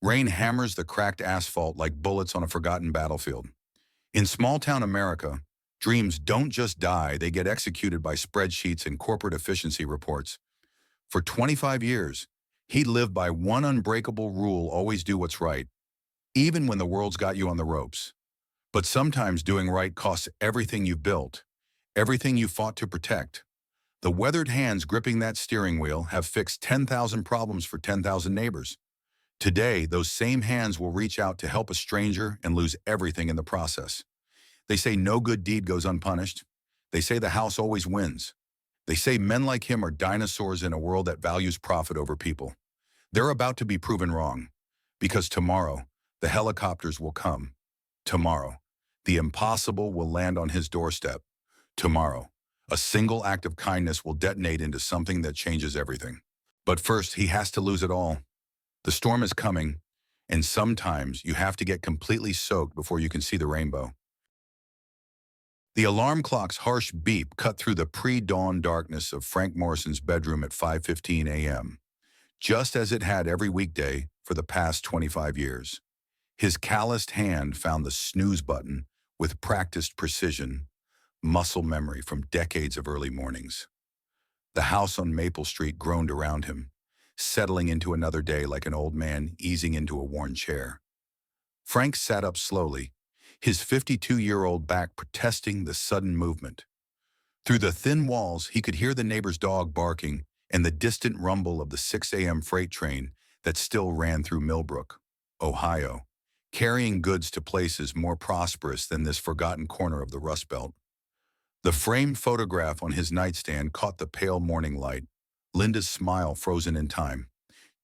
Rain hammers the cracked asphalt like bullets on a forgotten battlefield. In small-town America, dreams don't just die, they get executed by spreadsheets and corporate efficiency reports. For 25 years, he lived by one unbreakable rule: always do what's right, even when the world's got you on the ropes. But sometimes doing right costs everything you've built, everything you fought to protect. The weathered hands gripping that steering wheel have fixed 10,000 problems for 10,000 neighbors. Today, those same hands will reach out to help a stranger and lose everything in the process. They say no good deed goes unpunished. They say the house always wins. They say men like him are dinosaurs in a world that values profit over people. They're about to be proven wrong. Because tomorrow, the helicopters will come. Tomorrow, the impossible will land on his doorstep. Tomorrow, a single act of kindness will detonate into something that changes everything. But first, he has to lose it all. The storm is coming, and sometimes you have to get completely soaked before you can see the rainbow. The alarm clock's harsh beep cut through the pre-dawn darkness of Frank Morrison's bedroom at 5:15 a.m., just as it had every weekday for the past 25 years. His calloused hand found the snooze button with practiced precision, muscle memory from decades of early mornings. The house on Maple Street groaned around him, settling into another day like an old man easing into a worn chair. Frank sat up slowly, his 52-year-old back protesting the sudden movement. Through the thin walls, he could hear the neighbor's dog barking and the distant rumble of the 6 a.m. freight train that still ran through Millbrook, Ohio, carrying goods to places more prosperous than this forgotten corner of the Rust Belt. The framed photograph on his nightstand caught the pale morning light, Linda's smile frozen in time,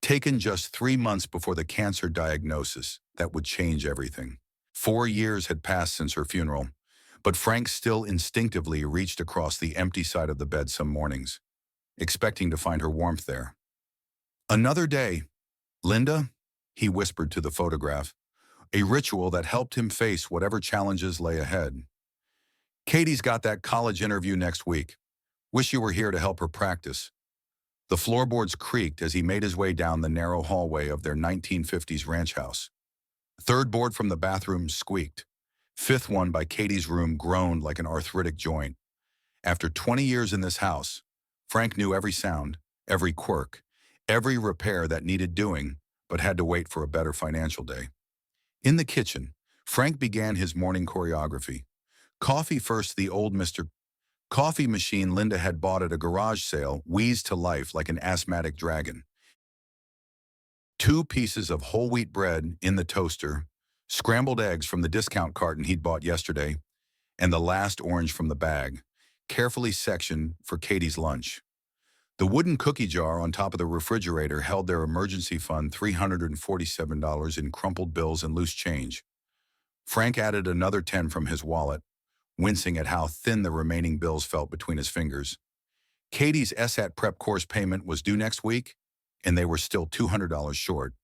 taken just 3 months before the cancer diagnosis that would change everything. 4 years had passed since her funeral, but Frank still instinctively reached across the empty side of the bed some mornings, expecting to find her warmth there. Another day, Linda, he whispered to the photograph, a ritual that helped him face whatever challenges lay ahead. Katie's got that college interview next week. Wish you were here to help her practice. The floorboards creaked as he made his way down the narrow hallway of their 1950s ranch house. Third board from the bathroom squeaked. Fifth one by Katie's room groaned like an arthritic joint. After 20 years in this house, Frank knew every sound, every quirk, every repair that needed doing, but had to wait for a better financial day. In the kitchen, Frank began his morning choreography. Coffee first, the old Mr. Coffee machine Linda had bought at a garage sale wheezed to life like an asthmatic dragon. 2 pieces of whole wheat bread in the toaster, scrambled eggs from the discount carton he'd bought yesterday, and the last orange from the bag, carefully sectioned for Katie's lunch. The wooden cookie jar on top of the refrigerator held their emergency fund, $347 in crumpled bills and loose change. Frank added another 10 from his wallet, wincing at how thin the remaining bills felt between his fingers. Katie's SAT prep course payment was due next week, and they were still $200 short.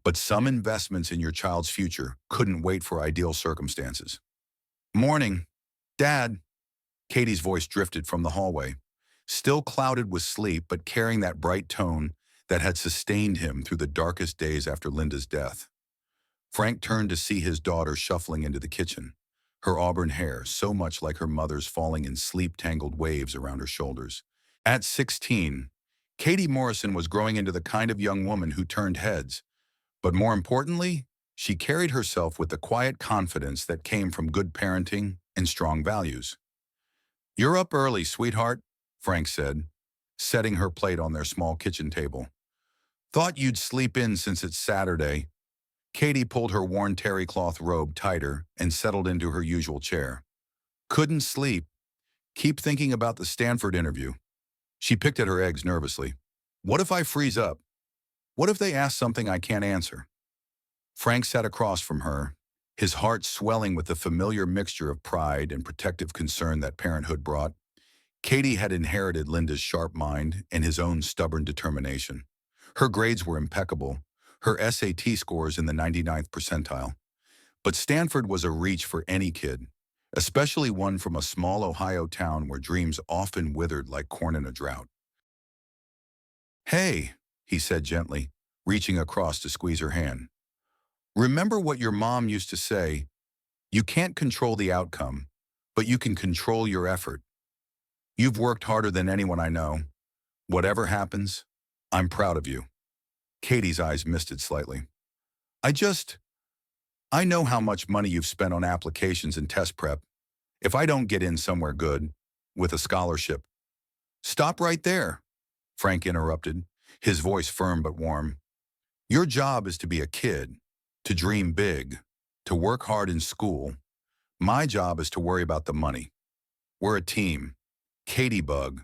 But some investments in your child's future couldn't wait for ideal circumstances. Morning, Dad. Katie's voice drifted from the hallway, still clouded with sleep but carrying that bright tone that had sustained him through the darkest days after Linda's death. Frank turned to see his daughter shuffling into the kitchen, her auburn hair so much like her mother's falling in sleep-tangled waves around her shoulders. At 16, Katie Morrison was growing into the kind of young woman who turned heads, but more importantly, she carried herself with the quiet confidence that came from good parenting and strong values. "You're up early, sweetheart," Frank said, setting her plate on their small kitchen table. "Thought you'd sleep in since it's Saturday." Katie pulled her worn terry cloth robe tighter and settled into her usual chair. "Couldn't sleep. Keep thinking about the Stanford interview." She picked at her eggs nervously. "What if I freeze up? What if they ask something I can't answer?" Frank sat across from her, his heart swelling with the familiar mixture of pride and protective concern that parenthood brought. Katie had inherited Linda's sharp mind and his own stubborn determination. Her grades were impeccable, her SAT scores in the 99th percentile. But Stanford was a reach for any kid, especially one from a small Ohio town where dreams often withered like corn in a drought. "Hey," he said gently, reaching across to squeeze her hand. Remember what your mom used to say, you can't control the outcome, but you can control your effort. You've worked harder than anyone I know. Whatever happens, I'm proud of you. Katie's eyes misted slightly. I just, I know how much money you've spent on applications and test prep. If I don't get in somewhere good, with a scholarship. Stop right there, Frank interrupted, his voice firm but warm. Your job is to be a kid, to dream big, to work hard in school. My job is to worry about the money. We're a team, Katie Bug,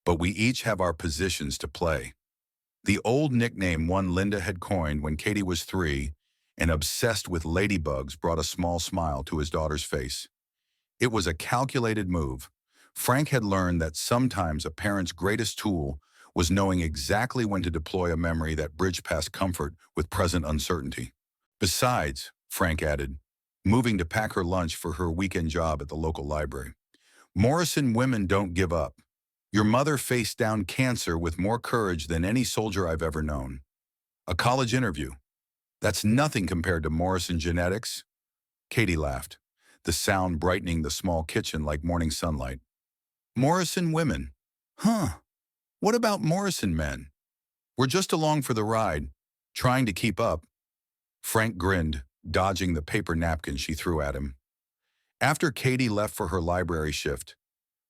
but we each have our positions to play. The old nickname one Linda had coined when Katie was 3 and obsessed with ladybugs brought a small smile to his daughter's face. It was a calculated move. Frank had learned that sometimes a parent's greatest tool was knowing exactly when to deploy a memory that bridged past comfort with present uncertainty. Besides, Frank added, moving to pack her lunch for her weekend job at the local library, Morrison women don't give up. Your mother faced down cancer with more courage than any soldier I've ever known. A college interview. That's nothing compared to Morrison genetics. Katie laughed, the sound brightening the small kitchen like morning sunlight. Morrison women. Huh. What about Morrison men? We're just along for the ride, trying to keep up. Frank grinned, dodging the paper napkin she threw at him. After Katie left for her library shift,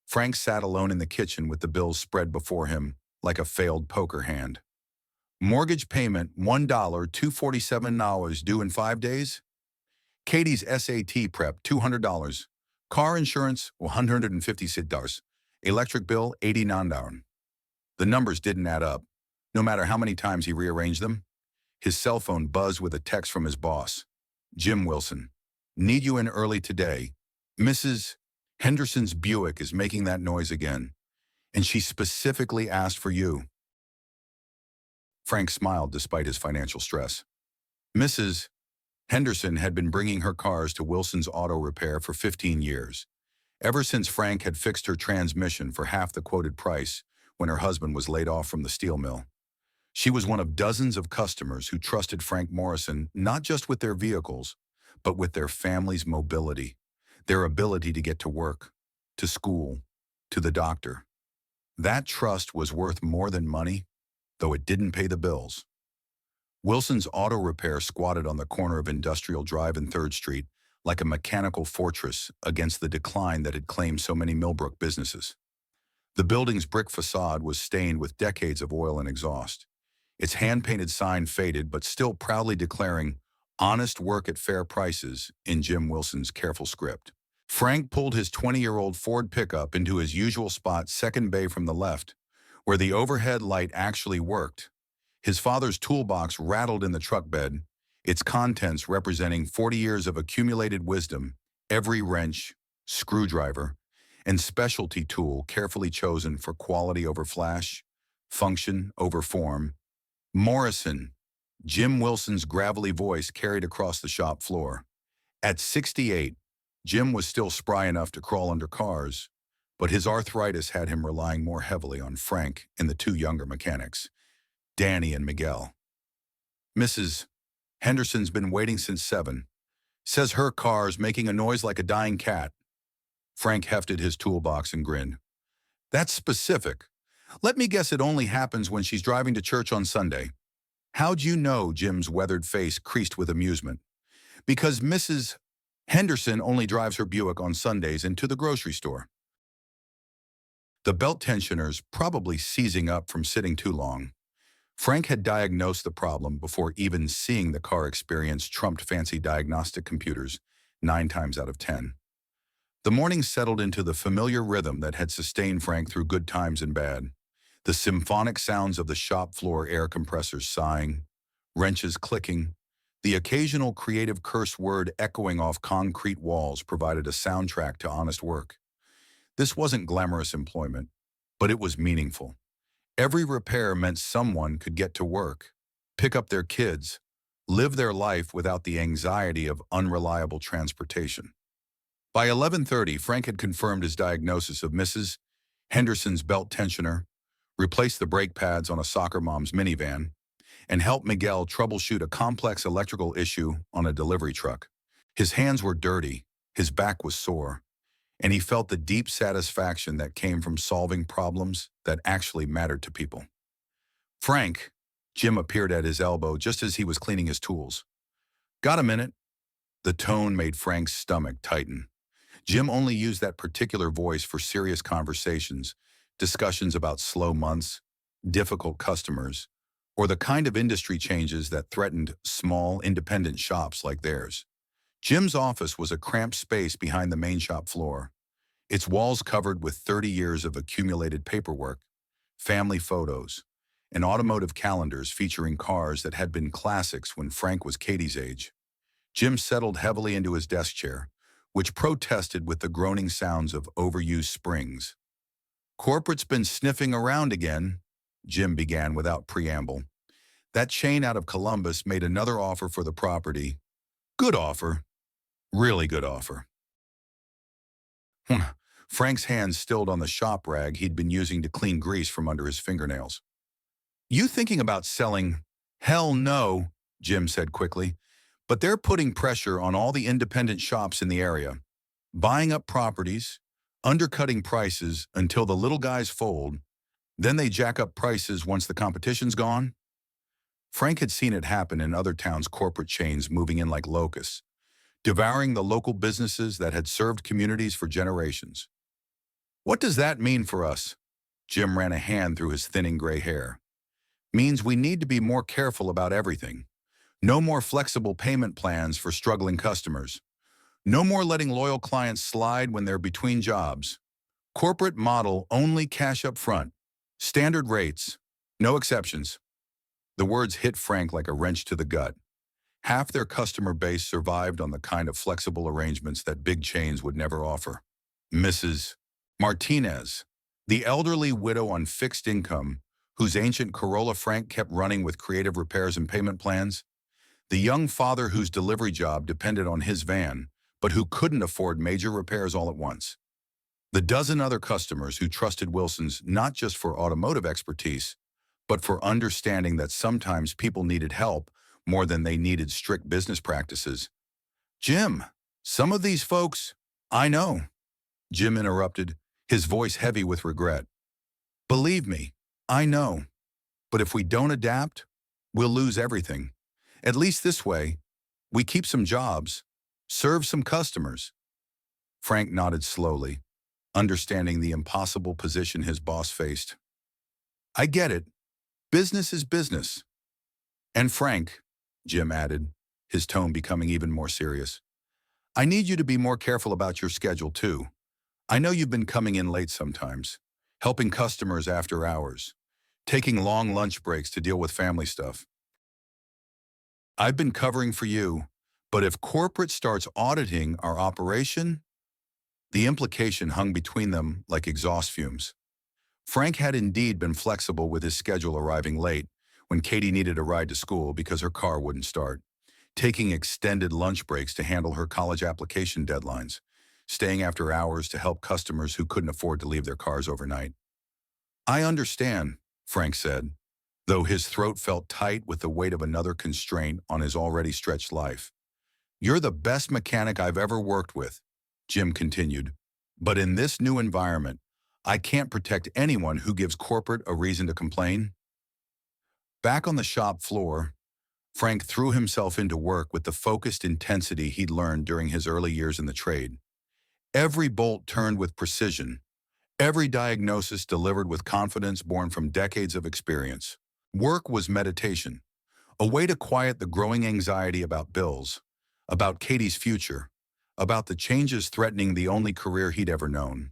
Frank sat alone in the kitchen with the bills spread before him like a failed poker hand. Mortgage payment $1, $247 due in 5 days. Katie's SAT prep $200. Car insurance $156. Electric bill $89. The numbers didn't add up, no matter how many times he rearranged them. His cell phone buzzed with a text from his boss. Jim Wilson. Need you in early today. Mrs. Henderson's Buick is making that noise again, and she specifically asked for you. Frank smiled despite his financial stress. Mrs. Henderson had been bringing her cars to Wilson's auto repair for 15 years, ever since Frank had fixed her transmission for half the quoted price when her husband was laid off from the steel mill. She was one of dozens of customers who trusted Frank Morrison not just with their vehicles, but with their family's mobility, their ability to get to work, to school, to the doctor. That trust was worth more than money, though it didn't pay the bills. Wilson's auto repair squatted on the corner of Industrial Drive and 3rd Street like a mechanical fortress against the decline that had claimed so many Millbrook businesses. The building's brick facade was stained with decades of oil and exhaust. Its hand-painted sign faded, but still proudly declaring, honest work at fair prices, in Jim Wilson's careful script. Frank pulled his 20-year-old Ford pickup into his usual spot, second bay from the left, where the overhead light actually worked. His father's toolbox rattled in the truck bed, its contents representing 40 years of accumulated wisdom, every wrench, screwdriver, and specialty tool carefully chosen for quality over flash, function over form. Morrison, Jim Wilson's gravelly voice carried across the shop floor. At 68, Jim was still spry enough to crawl under cars, but his arthritis had him relying more heavily on Frank and the 2 younger mechanics, Danny and Miguel. Mrs. Henderson's been waiting since 7. Says her car's making a noise like a dying cat. Frank hefted his toolbox and grinned. That's specific. Let me guess it only happens when she's driving to church on Sunday. How'd you know? Jim's weathered face creased with amusement. Because Mrs. Henderson only drives her Buick on Sundays and to the grocery store. The belt tensioners probably seizing up from sitting too long. Frank had diagnosed the problem before even seeing the car experience trumped fancy diagnostic computers 9 times out of 10. The morning settled into the familiar rhythm that had sustained Frank through good times and bad. The symphonic sounds of the shop floor air compressors sighing, wrenches clicking, the occasional creative curse word echoing off concrete walls provided a soundtrack to honest work. This wasn't glamorous employment, but it was meaningful. Every repair meant someone could get to work, pick up their kids, live their life without the anxiety of unreliable transportation. By 11:30, Frank had confirmed his diagnosis of Mrs. Henderson's belt tensioner, replaced the brake pads on a soccer mom's minivan, and helped Miguel troubleshoot a complex electrical issue on a delivery truck. His hands were dirty, his back was sore, and he felt the deep satisfaction that came from solving problems that actually mattered to people. Frank, Jim appeared at his elbow just as he was cleaning his tools. Got a minute? The tone made Frank's stomach tighten. Jim only used that particular voice for serious conversations, discussions about slow months, difficult customers, or the kind of industry changes that threatened small, independent shops like theirs. Jim's office was a cramped space behind the main shop floor, its walls covered with 30 years of accumulated paperwork, family photos, and automotive calendars featuring cars that had been classics when Frank was Katie's age. Jim settled heavily into his desk chair, which protested with the groaning sounds of overused springs. Corporate's been sniffing around again, Jim began without preamble. That chain out of Columbus made another offer for the property. Good offer. Really good offer. Frank's hands stilled on the shop rag he'd been using to clean grease from under his fingernails. You thinking about selling? Hell no, Jim said quickly. But they're putting pressure on all the independent shops in the area, buying up properties, undercutting prices until the little guys fold, then they jack up prices once the competition's gone. Frank had seen it happen in other towns' corporate chains moving in like locusts, devouring the local businesses that had served communities for generations. What does that mean for us? Jim ran a hand through his thinning gray hair. Means we need to be more careful about everything. No more flexible payment plans for struggling customers. No more letting loyal clients slide when they're between jobs. Corporate model only cash up front. Standard rates. No exceptions. The words hit Frank like a wrench to the gut. Half their customer base survived on the kind of flexible arrangements that big chains would never offer. Mrs. Martinez, the elderly widow on fixed income, whose ancient Corolla Frank kept running with creative repairs and payment plans. The young father whose delivery job depended on his van, but who couldn't afford major repairs all at once. The dozen other customers who trusted Wilson's not just for automotive expertise, but for understanding that sometimes people needed help more than they needed strict business practices. Jim, some of these folks, I know, Jim interrupted, his voice heavy with regret. Believe me, I know. But if we don't adapt, we'll lose everything. At least this way, we keep some jobs, serve some customers. Frank nodded slowly, understanding the impossible position his boss faced. I get it. Business is business. And Frank, Jim added, his tone becoming even more serious, I need you to be more careful about your schedule too. I know you've been coming in late sometimes, helping customers after hours, taking long lunch breaks to deal with family stuff. I've been covering for you, but if corporate starts auditing our operation, the implication hung between them like exhaust fumes. Frank had indeed been flexible with his schedule, arriving late when Katie needed a ride to school because her car wouldn't start, taking extended lunch breaks to handle her college application deadlines, staying after hours to help customers who couldn't afford to leave their cars overnight. I understand, Frank said, though his throat felt tight with the weight of another constraint on his already stretched life. You're the best mechanic I've ever worked with, Jim continued. But in this new environment, I can't protect anyone who gives corporate a reason to complain. Back on the shop floor, Frank threw himself into work with the focused intensity he'd learned during his early years in the trade. Every bolt turned with precision, every diagnosis delivered with confidence born from decades of experience. Work was meditation, a way to quiet the growing anxiety about bills, about Katie's future, about the changes threatening the only career he'd ever known.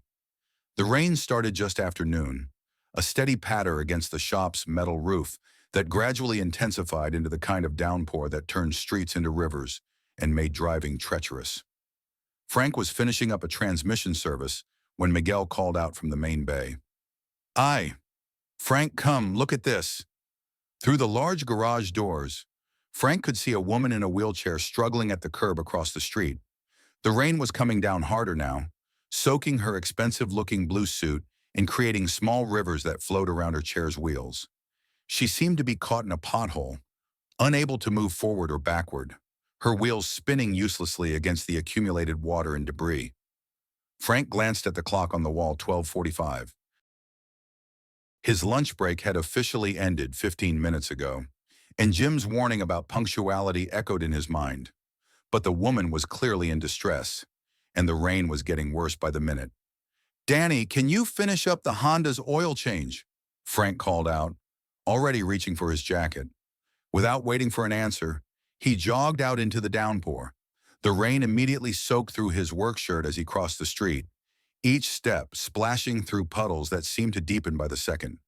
The rain started just after noon, a steady patter against the shop's metal roof that gradually intensified into the kind of downpour that turned streets into rivers and made driving treacherous. Frank was finishing up a transmission service when Miguel called out from the main bay. Aye, Frank, come, look at this. Through the large garage doors, Frank could see a woman in a wheelchair struggling at the curb across the street. The rain was coming down harder now, soaking her expensive-looking blue suit and creating small rivers that flowed around her chair's wheels. She seemed to be caught in a pothole, unable to move forward or backward, her wheels spinning uselessly against the accumulated water and debris. Frank glanced at the clock on the wall, 12:45. His lunch break had officially ended 15 minutes ago, and Jim's warning about punctuality echoed in his mind. But the woman was clearly in distress, and the rain was getting worse by the minute. "Danny, can you finish up the Honda's oil change?" Frank called out, already reaching for his jacket. Without waiting for an answer, he jogged out into the downpour. The rain immediately soaked through his work shirt as he crossed the street, each step splashing through puddles that seemed to deepen by the second.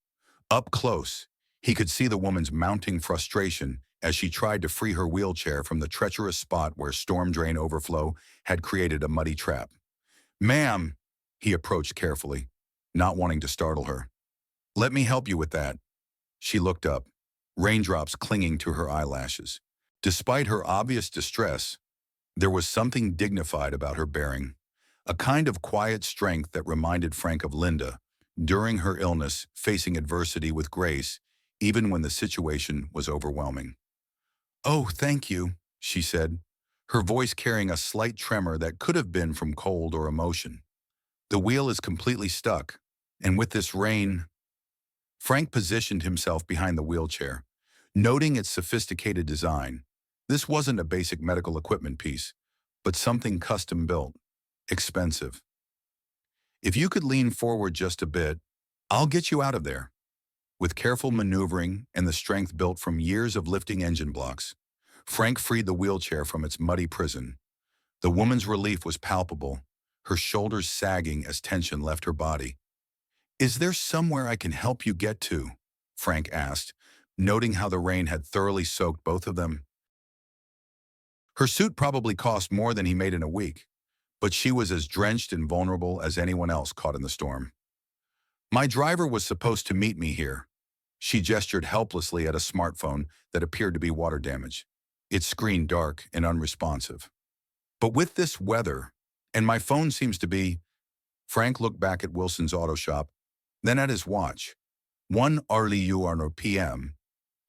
Up close, he could see the woman's mounting frustration as she tried to free her wheelchair from the treacherous spot where storm drain overflow had created a muddy trap. "Ma'am," he approached carefully, not wanting to startle her. "Let me help you with that." She looked up, raindrops clinging to her eyelashes. Despite her obvious distress, there was something dignified about her bearing, a kind of quiet strength that reminded Frank of Linda, during her illness, facing adversity with grace, even when the situation was overwhelming. "Oh, thank you," she said, her voice carrying a slight tremor that could have been from cold or emotion. "The wheel is completely stuck, and with this rain—" Frank positioned himself behind the wheelchair, noting its sophisticated design. This wasn't a basic medical equipment piece, but something custom-built, expensive. "If you could lean forward just a bit, I'll get you out of there." With careful maneuvering and the strength built from years of lifting engine blocks, Frank freed the wheelchair from its muddy prison. The woman's relief was palpable, her shoulders sagging as tension left her body. "Is there somewhere I can help you get to?" Frank asked, noting how the rain had thoroughly soaked both of them. Her suit probably cost more than he made in a week, but she was as drenched and vulnerable as anyone else caught in the storm. "My driver was supposed to meet me here." She gestured helplessly at a smartphone that appeared to be water damaged, its screen dark and unresponsive. "But with this weather, and my phone seems to be—" Frank looked back at Wilson's auto shop, then at his watch. 1 early p.m.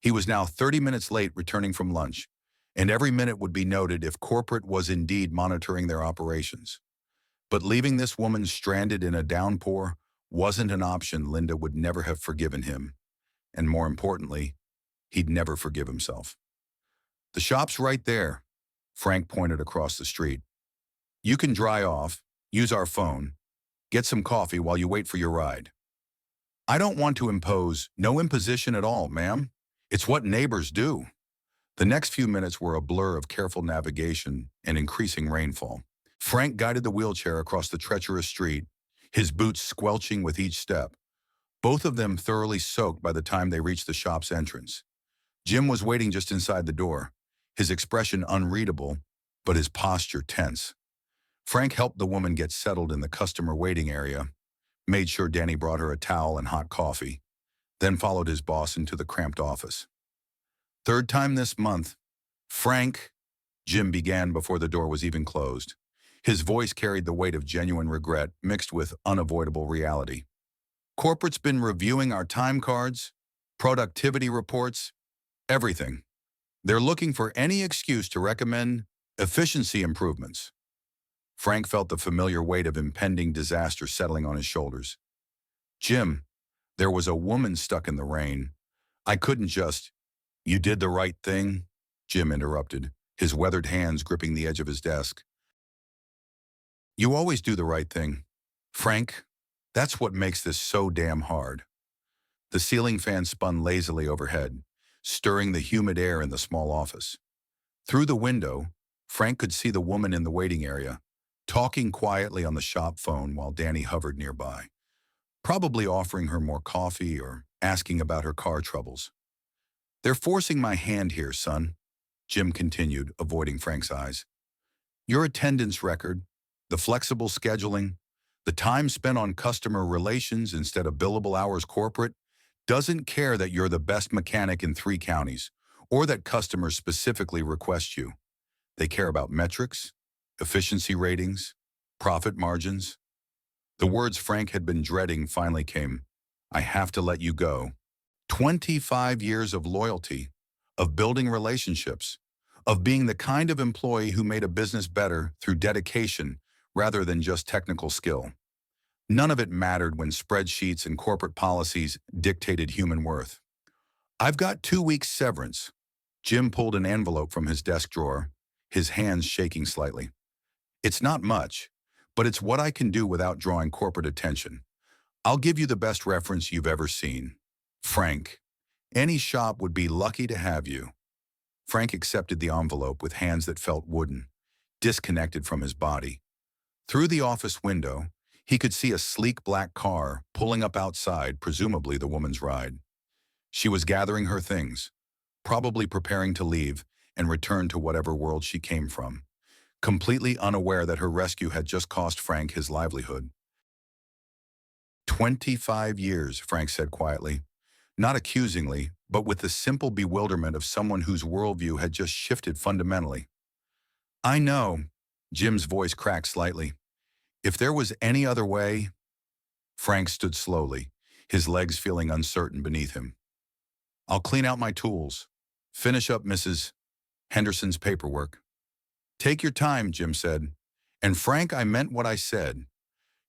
He was now 30 minutes late returning from lunch, and every minute would be noted if corporate was indeed monitoring their operations. But leaving this woman stranded in a downpour wasn't an option. Linda would never have forgiven him, and more importantly, he'd never forgive himself. "The shop's right there," Frank pointed across the street. "You can dry off, use our phone, get some coffee while you wait for your ride." "I don't want to impose." "No imposition at all, ma'am. It's what neighbors do." The next few minutes were a blur of careful navigation and increasing rainfall. Frank guided the wheelchair across the treacherous street, his boots squelching with each step, both of them thoroughly soaked by the time they reached the shop's entrance. Jim was waiting just inside the door, his expression unreadable, but his posture tense. Frank helped the woman get settled in the customer waiting area, made sure Danny brought her a towel and hot coffee, then followed his boss into the cramped office. "Third time this month." "Frank," Jim began before the door was even closed. His voice carried the weight of genuine regret mixed with unavoidable reality. "Corporate's been reviewing our time cards, productivity reports, everything. They're looking for any excuse to recommend efficiency improvements." Frank felt the familiar weight of impending disaster settling on his shoulders. "Jim, there was a woman stuck in the rain. I couldn't just—" "You did the right thing," Jim interrupted, his weathered hands gripping the edge of his desk. "You always do the right thing, Frank. That's what makes this so damn hard." The ceiling fan spun lazily overhead, stirring the humid air in the small office. Through the window, Frank could see the woman in the waiting area, talking quietly on the shop phone while Danny hovered nearby, probably offering her more coffee or asking about her car troubles. "They're forcing my hand here, son," Jim continued, avoiding Frank's eyes. "Your attendance record, the flexible scheduling, the time spent on customer relations instead of billable hours corporate, doesn't care that you're the best mechanic in 3 counties, or that customers specifically request you. They care about metrics, efficiency ratings, profit margins." The words Frank had been dreading finally came. "I have to let you go." 25 years of loyalty, of building relationships, of being the kind of employee who made a business better through dedication rather than just technical skill. None of it mattered when spreadsheets and corporate policies dictated human worth. I've got 2 weeks severance. Jim pulled an envelope from his desk drawer, his hands shaking slightly. It's not much, but it's what I can do without drawing corporate attention. I'll give you the best reference you've ever seen. Frank. Any shop would be lucky to have you. Frank accepted the envelope with hands that felt wooden, disconnected from his body. Through the office window, he could see a sleek black car pulling up outside, presumably the woman's ride. She was gathering her things, probably preparing to leave and return to whatever world she came from, completely unaware that her rescue had just cost Frank his livelihood. 25 years, Frank said quietly, not accusingly, but with the simple bewilderment of someone whose worldview had just shifted fundamentally. I know, Jim's voice cracked slightly. If there was any other way. Frank stood slowly, his legs feeling uncertain beneath him. I'll clean out my tools. Finish up Mrs. Henderson's paperwork. Take your time, Jim said. And Frank, I meant what I said.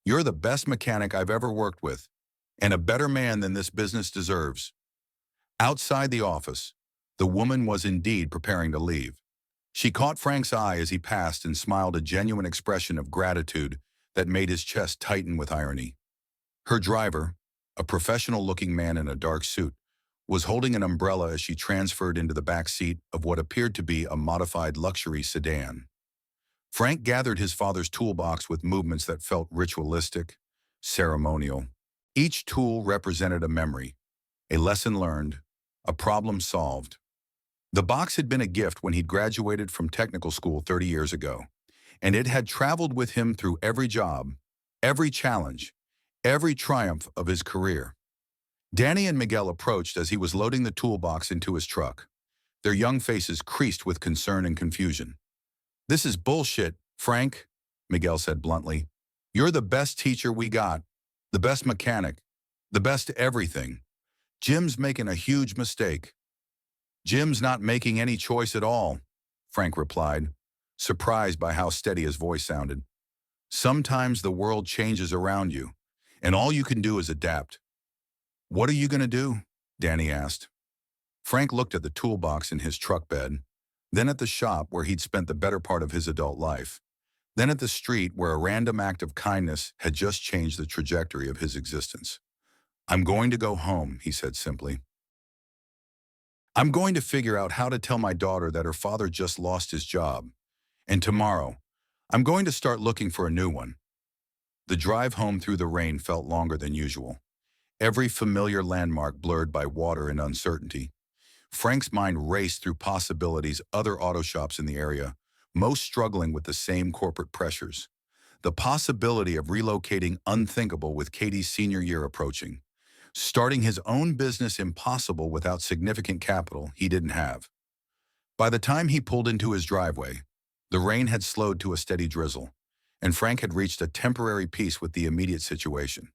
You're the best mechanic I've ever worked with, and a better man than this business deserves. Outside the office, the woman was indeed preparing to leave. She caught Frank's eye as he passed and smiled a genuine expression of gratitude that made his chest tighten with irony. Her driver, a professional-looking man in a dark suit, was holding an umbrella as she transferred into the back seat of what appeared to be a modified luxury sedan. Frank gathered his father's toolbox with movements that felt ritualistic, ceremonial. Each tool represented a memory, a lesson learned, a problem solved. The box had been a gift when he'd graduated from technical school 30 years ago, and it had traveled with him through every job, every challenge, every triumph of his career. Danny and Miguel approached as he was loading the toolbox into his truck, their young faces creased with concern and confusion. This is bullshit, Frank, Miguel said bluntly. You're the best teacher we got, the best mechanic, the best everything. Jim's making a huge mistake. Jim's not making any choice at all, Frank replied, surprised by how steady his voice sounded. Sometimes the world changes around you, and all you can do is adapt. What are you going to do? Danny asked. Frank looked at the toolbox in his truck bed, then at the shop where he'd spent the better part of his adult life, then at the street where a random act of kindness had just changed the trajectory of his existence. I'm going to go home, he said simply. I'm going to figure out how to tell my daughter that her father just lost his job. And tomorrow, I'm going to start looking for a new one. The drive home through the rain felt longer than usual, every familiar landmark blurred by water and uncertainty. Frank's mind raced through possibilities, other auto shops in the area, most struggling with the same corporate pressures. The possibility of relocating unthinkable with Katie's senior year approaching. Starting his own business impossible without significant capital he didn't have. By the time he pulled into his driveway, the rain had slowed to a steady drizzle, and Frank had reached a temporary peace with the immediate situation.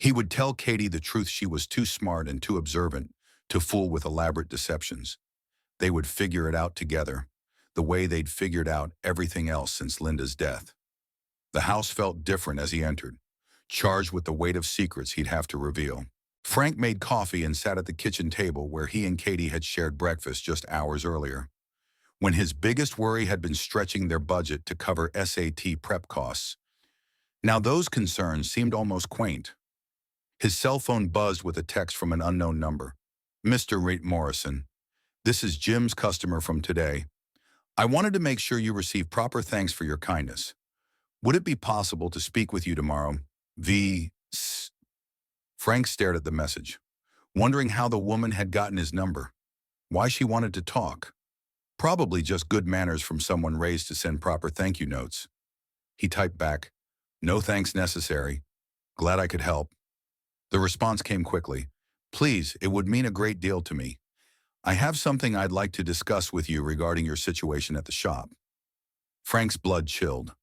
He would tell Katie the truth: she was too smart and too observant to fool with elaborate deceptions. They would figure it out together, the way they'd figured out everything else since Linda's death. The house felt different as he entered, charged with the weight of secrets he'd have to reveal. Frank made coffee and sat at the kitchen table where he and Katie had shared breakfast just hours earlier, when his biggest worry had been stretching their budget to cover SAT prep costs. Now those concerns seemed almost quaint. His cell phone buzzed with a text from an unknown number. Mr. Reed Morrison, this is Jim's customer from today. I wanted to make sure you receive proper thanks for your kindness. Would it be possible to speak with you tomorrow? Frank stared at the message, wondering how the woman had gotten his number, why she wanted to talk. Probably just good manners from someone raised to send proper thank you notes. He typed back, "No thanks necessary. Glad I could help." The response came quickly. "Please, it would mean a great deal to me. I have something I'd like to discuss with you regarding your situation at the shop." Frank's blood chilled.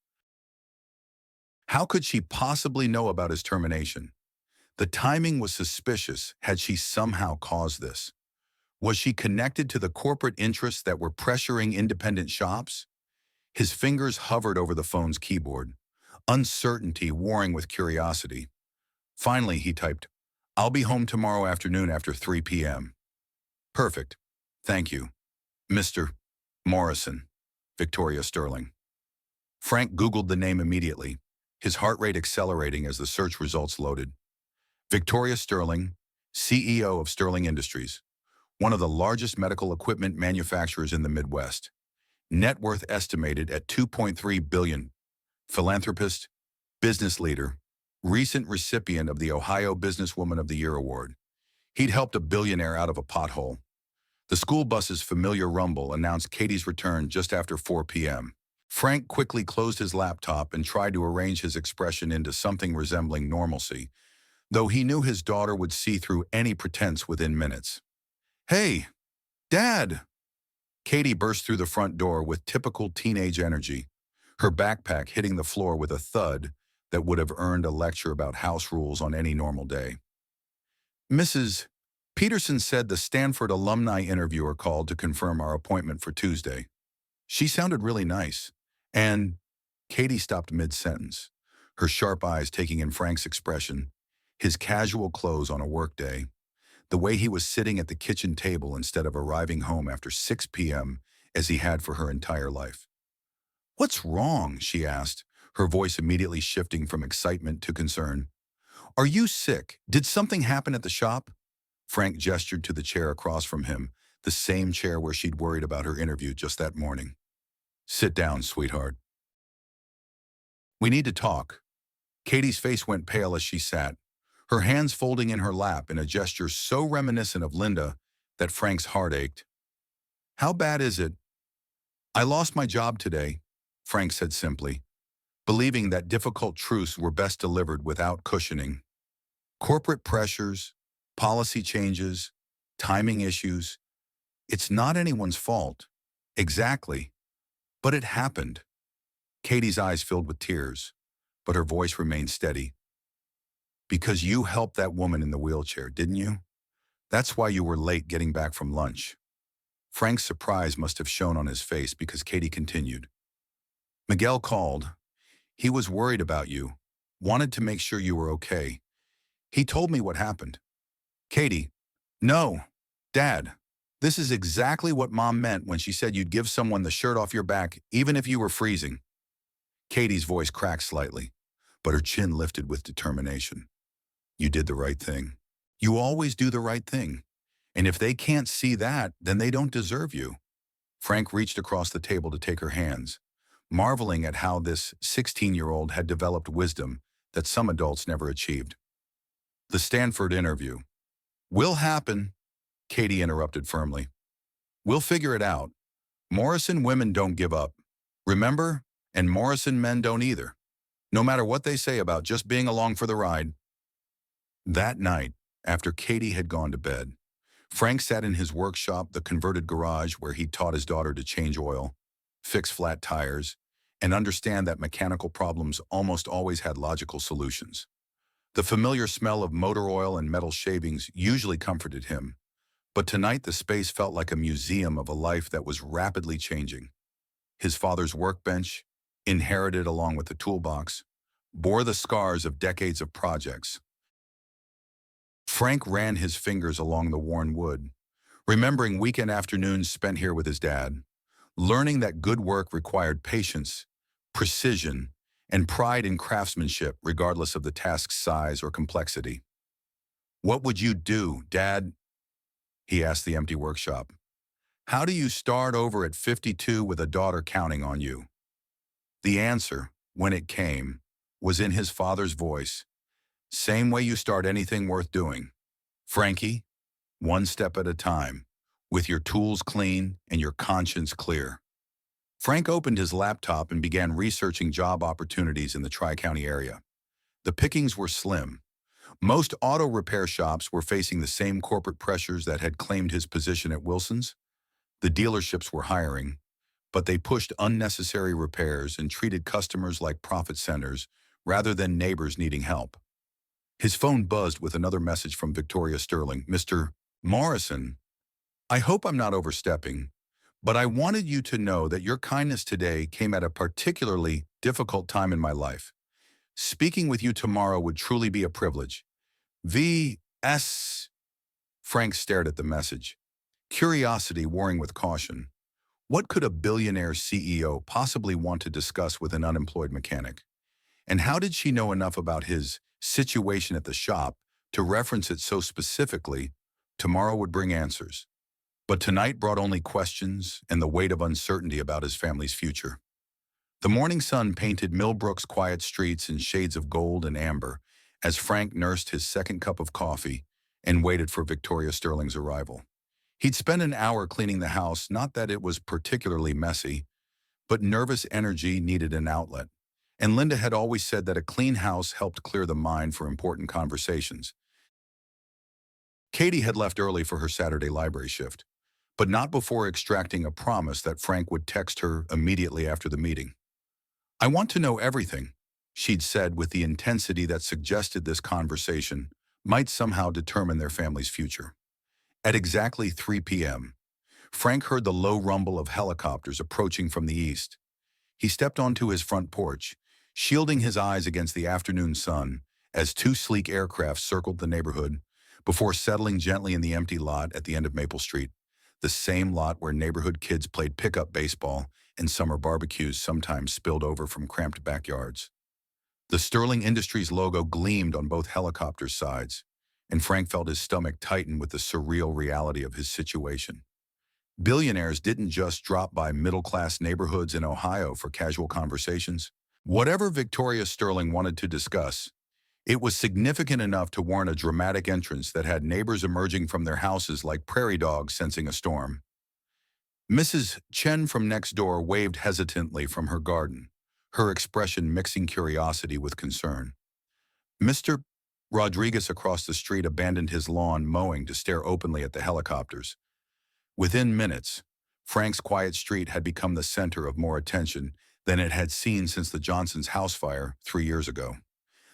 How could she possibly know about his termination? The timing was suspicious. Had she somehow caused this? Was she connected to the corporate interests that were pressuring independent shops? His fingers hovered over the phone's keyboard, uncertainty warring with curiosity. Finally, he typed, "I'll be home tomorrow afternoon after 3 p.m. Perfect. Thank you. Mr. Morrison." Victoria Sterling. Frank Googled the name immediately, his heart rate accelerating as the search results loaded. Victoria Sterling, CEO of Sterling Industries, one of the largest medical equipment manufacturers in the Midwest. Net worth estimated at $2.3 billion. Philanthropist, business leader, recent recipient of the Ohio Businesswoman of the Year award. He'd helped a billionaire out of a pothole. The school bus's familiar rumble announced Katie's return just after 4 p.m. Frank quickly closed his laptop and tried to arrange his expression into something resembling normalcy, though he knew his daughter would see through any pretense within minutes. "Hey, Dad!" Katie burst through the front door with typical teenage energy, her backpack hitting the floor with a thud that would have earned a lecture about house rules on any normal day. "Mrs. Peterson said the Stanford alumni interviewer called to confirm our appointment for Tuesday. She sounded really nice." And Katie stopped mid-sentence, her sharp eyes taking in Frank's expression, his casual clothes on a workday, the way he was sitting at the kitchen table instead of arriving home after 6 p.m. as he had for her entire life. "What's wrong?" she asked, her voice immediately shifting from excitement to concern. "Are you sick? Did something happen at the shop?" Frank gestured to the chair across from him, the same chair where she'd worried about her interview just that morning. "Sit down, sweetheart. We need to talk." Katie's face went pale as she sat, her hands folding in her lap in a gesture so reminiscent of Linda that Frank's heart ached. "How bad is it?" "I lost my job today," Frank said simply, believing that difficult truths were best delivered without cushioning. Corporate pressures, policy changes, timing issues. It's not anyone's fault. Exactly. But it happened. Katie's eyes filled with tears, but her voice remained steady. "Because you helped that woman in the wheelchair, didn't you? That's why you were late getting back from lunch." Frank's surprise must have shown on his face because Katie continued. "Miguel called. He was worried about you, wanted to make sure you were okay. He told me what happened." "Katie, no, Dad, this is exactly what Mom meant when she said you'd give someone the shirt off your back even if you were freezing." Katie's voice cracked slightly, but her chin lifted with determination. "You did the right thing. You always do the right thing. And if they can't see that, then they don't deserve you." Frank reached across the table to take her hands, marveling at how this 16-year-old had developed wisdom that some adults never achieved. "The Stanford interview." "Will happen," Katie interrupted firmly. "We'll figure it out. Morrison women don't give up. Remember? And Morrison men don't either. No matter what they say about just being along for the ride." That night, after Katie had gone to bed, Frank sat in his workshop, the converted garage where he taught his daughter to change oil, fix flat tires, and understand that mechanical problems almost always had logical solutions. The familiar smell of motor oil and metal shavings usually comforted him, but tonight the space felt like a museum of a life that was rapidly changing. His father's workbench, inherited along with the toolbox, bore the scars of decades of projects. Frank ran his fingers along the worn wood, remembering weekend afternoons spent here with his dad, learning that good work required patience, precision, and pride in craftsmanship regardless of the task's size or complexity. "What would you do, Dad?" he asked the empty workshop. "How do you start over at 52 with a daughter counting on you?" The answer, when it came, was in his father's voice. "Same way you start anything worth doing. Frankie, one step at a time, with your tools clean and your conscience clear." Frank opened his laptop and began researching job opportunities in the Tri-County area. The pickings were slim. Most auto repair shops were facing the same corporate pressures that had claimed his position at Wilson's. The dealerships were hiring, but they pushed unnecessary repairs and treated customers like profit centers rather than neighbors needing help. His phone buzzed with another message from Victoria Sterling. Mr. Morrison, I hope I'm not overstepping, but I wanted you to know that your kindness today came at a particularly difficult time in my life. Speaking with you tomorrow would truly be a privilege. V.S. Frank stared at the message, curiosity warring with caution. What could a billionaire CEO possibly want to discuss with an unemployed mechanic? And how did she know enough about his situation at the shop to reference it so specifically? Tomorrow would bring answers. But tonight brought only questions and the weight of uncertainty about his family's future. The morning sun painted Millbrook's quiet streets in shades of gold and amber as Frank nursed his second cup of coffee and waited for Victoria Sterling's arrival. He'd spent an hour cleaning the house, not that it was particularly messy, but nervous energy needed an outlet. And Linda had always said that a clean house helped clear the mind for important conversations. Katie had left early for her Saturday library shift, but not before extracting a promise that Frank would text her immediately after the meeting. I want to know everything, she'd said with the intensity that suggested this conversation might somehow determine their family's future. At exactly 3 p.m., Frank heard the low rumble of helicopters approaching from the east. He stepped onto his front porch, shielding his eyes against the afternoon sun as two sleek aircraft circled the neighborhood before settling gently in the empty lot at the end of Maple Street, the same lot where neighborhood kids played pickup baseball and summer barbecues sometimes spilled over from cramped backyards. The Sterling Industries logo gleamed on both helicopters' sides, and Frank felt his stomach tighten with the surreal reality of his situation. Billionaires didn't just drop by middle-class neighborhoods in Ohio for casual conversations. Whatever Victoria Sterling wanted to discuss, it was significant enough to warrant a dramatic entrance that had neighbors emerging from their houses like prairie dogs sensing a storm. Mrs. Chen from next door waved hesitantly from her garden, her expression mixing curiosity with concern. Mr. Rodriguez across the street abandoned his lawn mowing to stare openly at the helicopters. Within minutes, Frank's quiet street had become the center of more attention than it had seen since the Johnsons' house fire 3 years ago.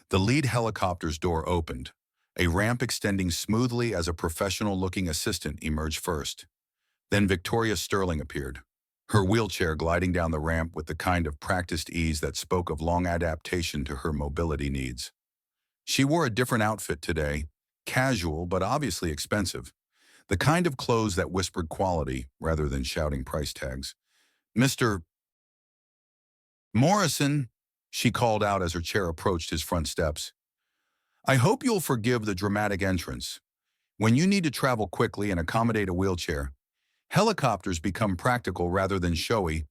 The lead helicopter's door opened, a ramp extending smoothly as a professional-looking assistant emerged first. Then Victoria Sterling appeared, her wheelchair gliding down the ramp with the kind of practiced ease that spoke of long adaptation to her mobility needs. She wore a different outfit today, casual but obviously expensive, the kind of clothes that whispered quality rather than shouting price tags. Mr. Morrison, she called out as her chair approached his front steps. I hope you'll forgive the dramatic entrance. When you need to travel quickly and accommodate a wheelchair, helicopters become practical rather than showy.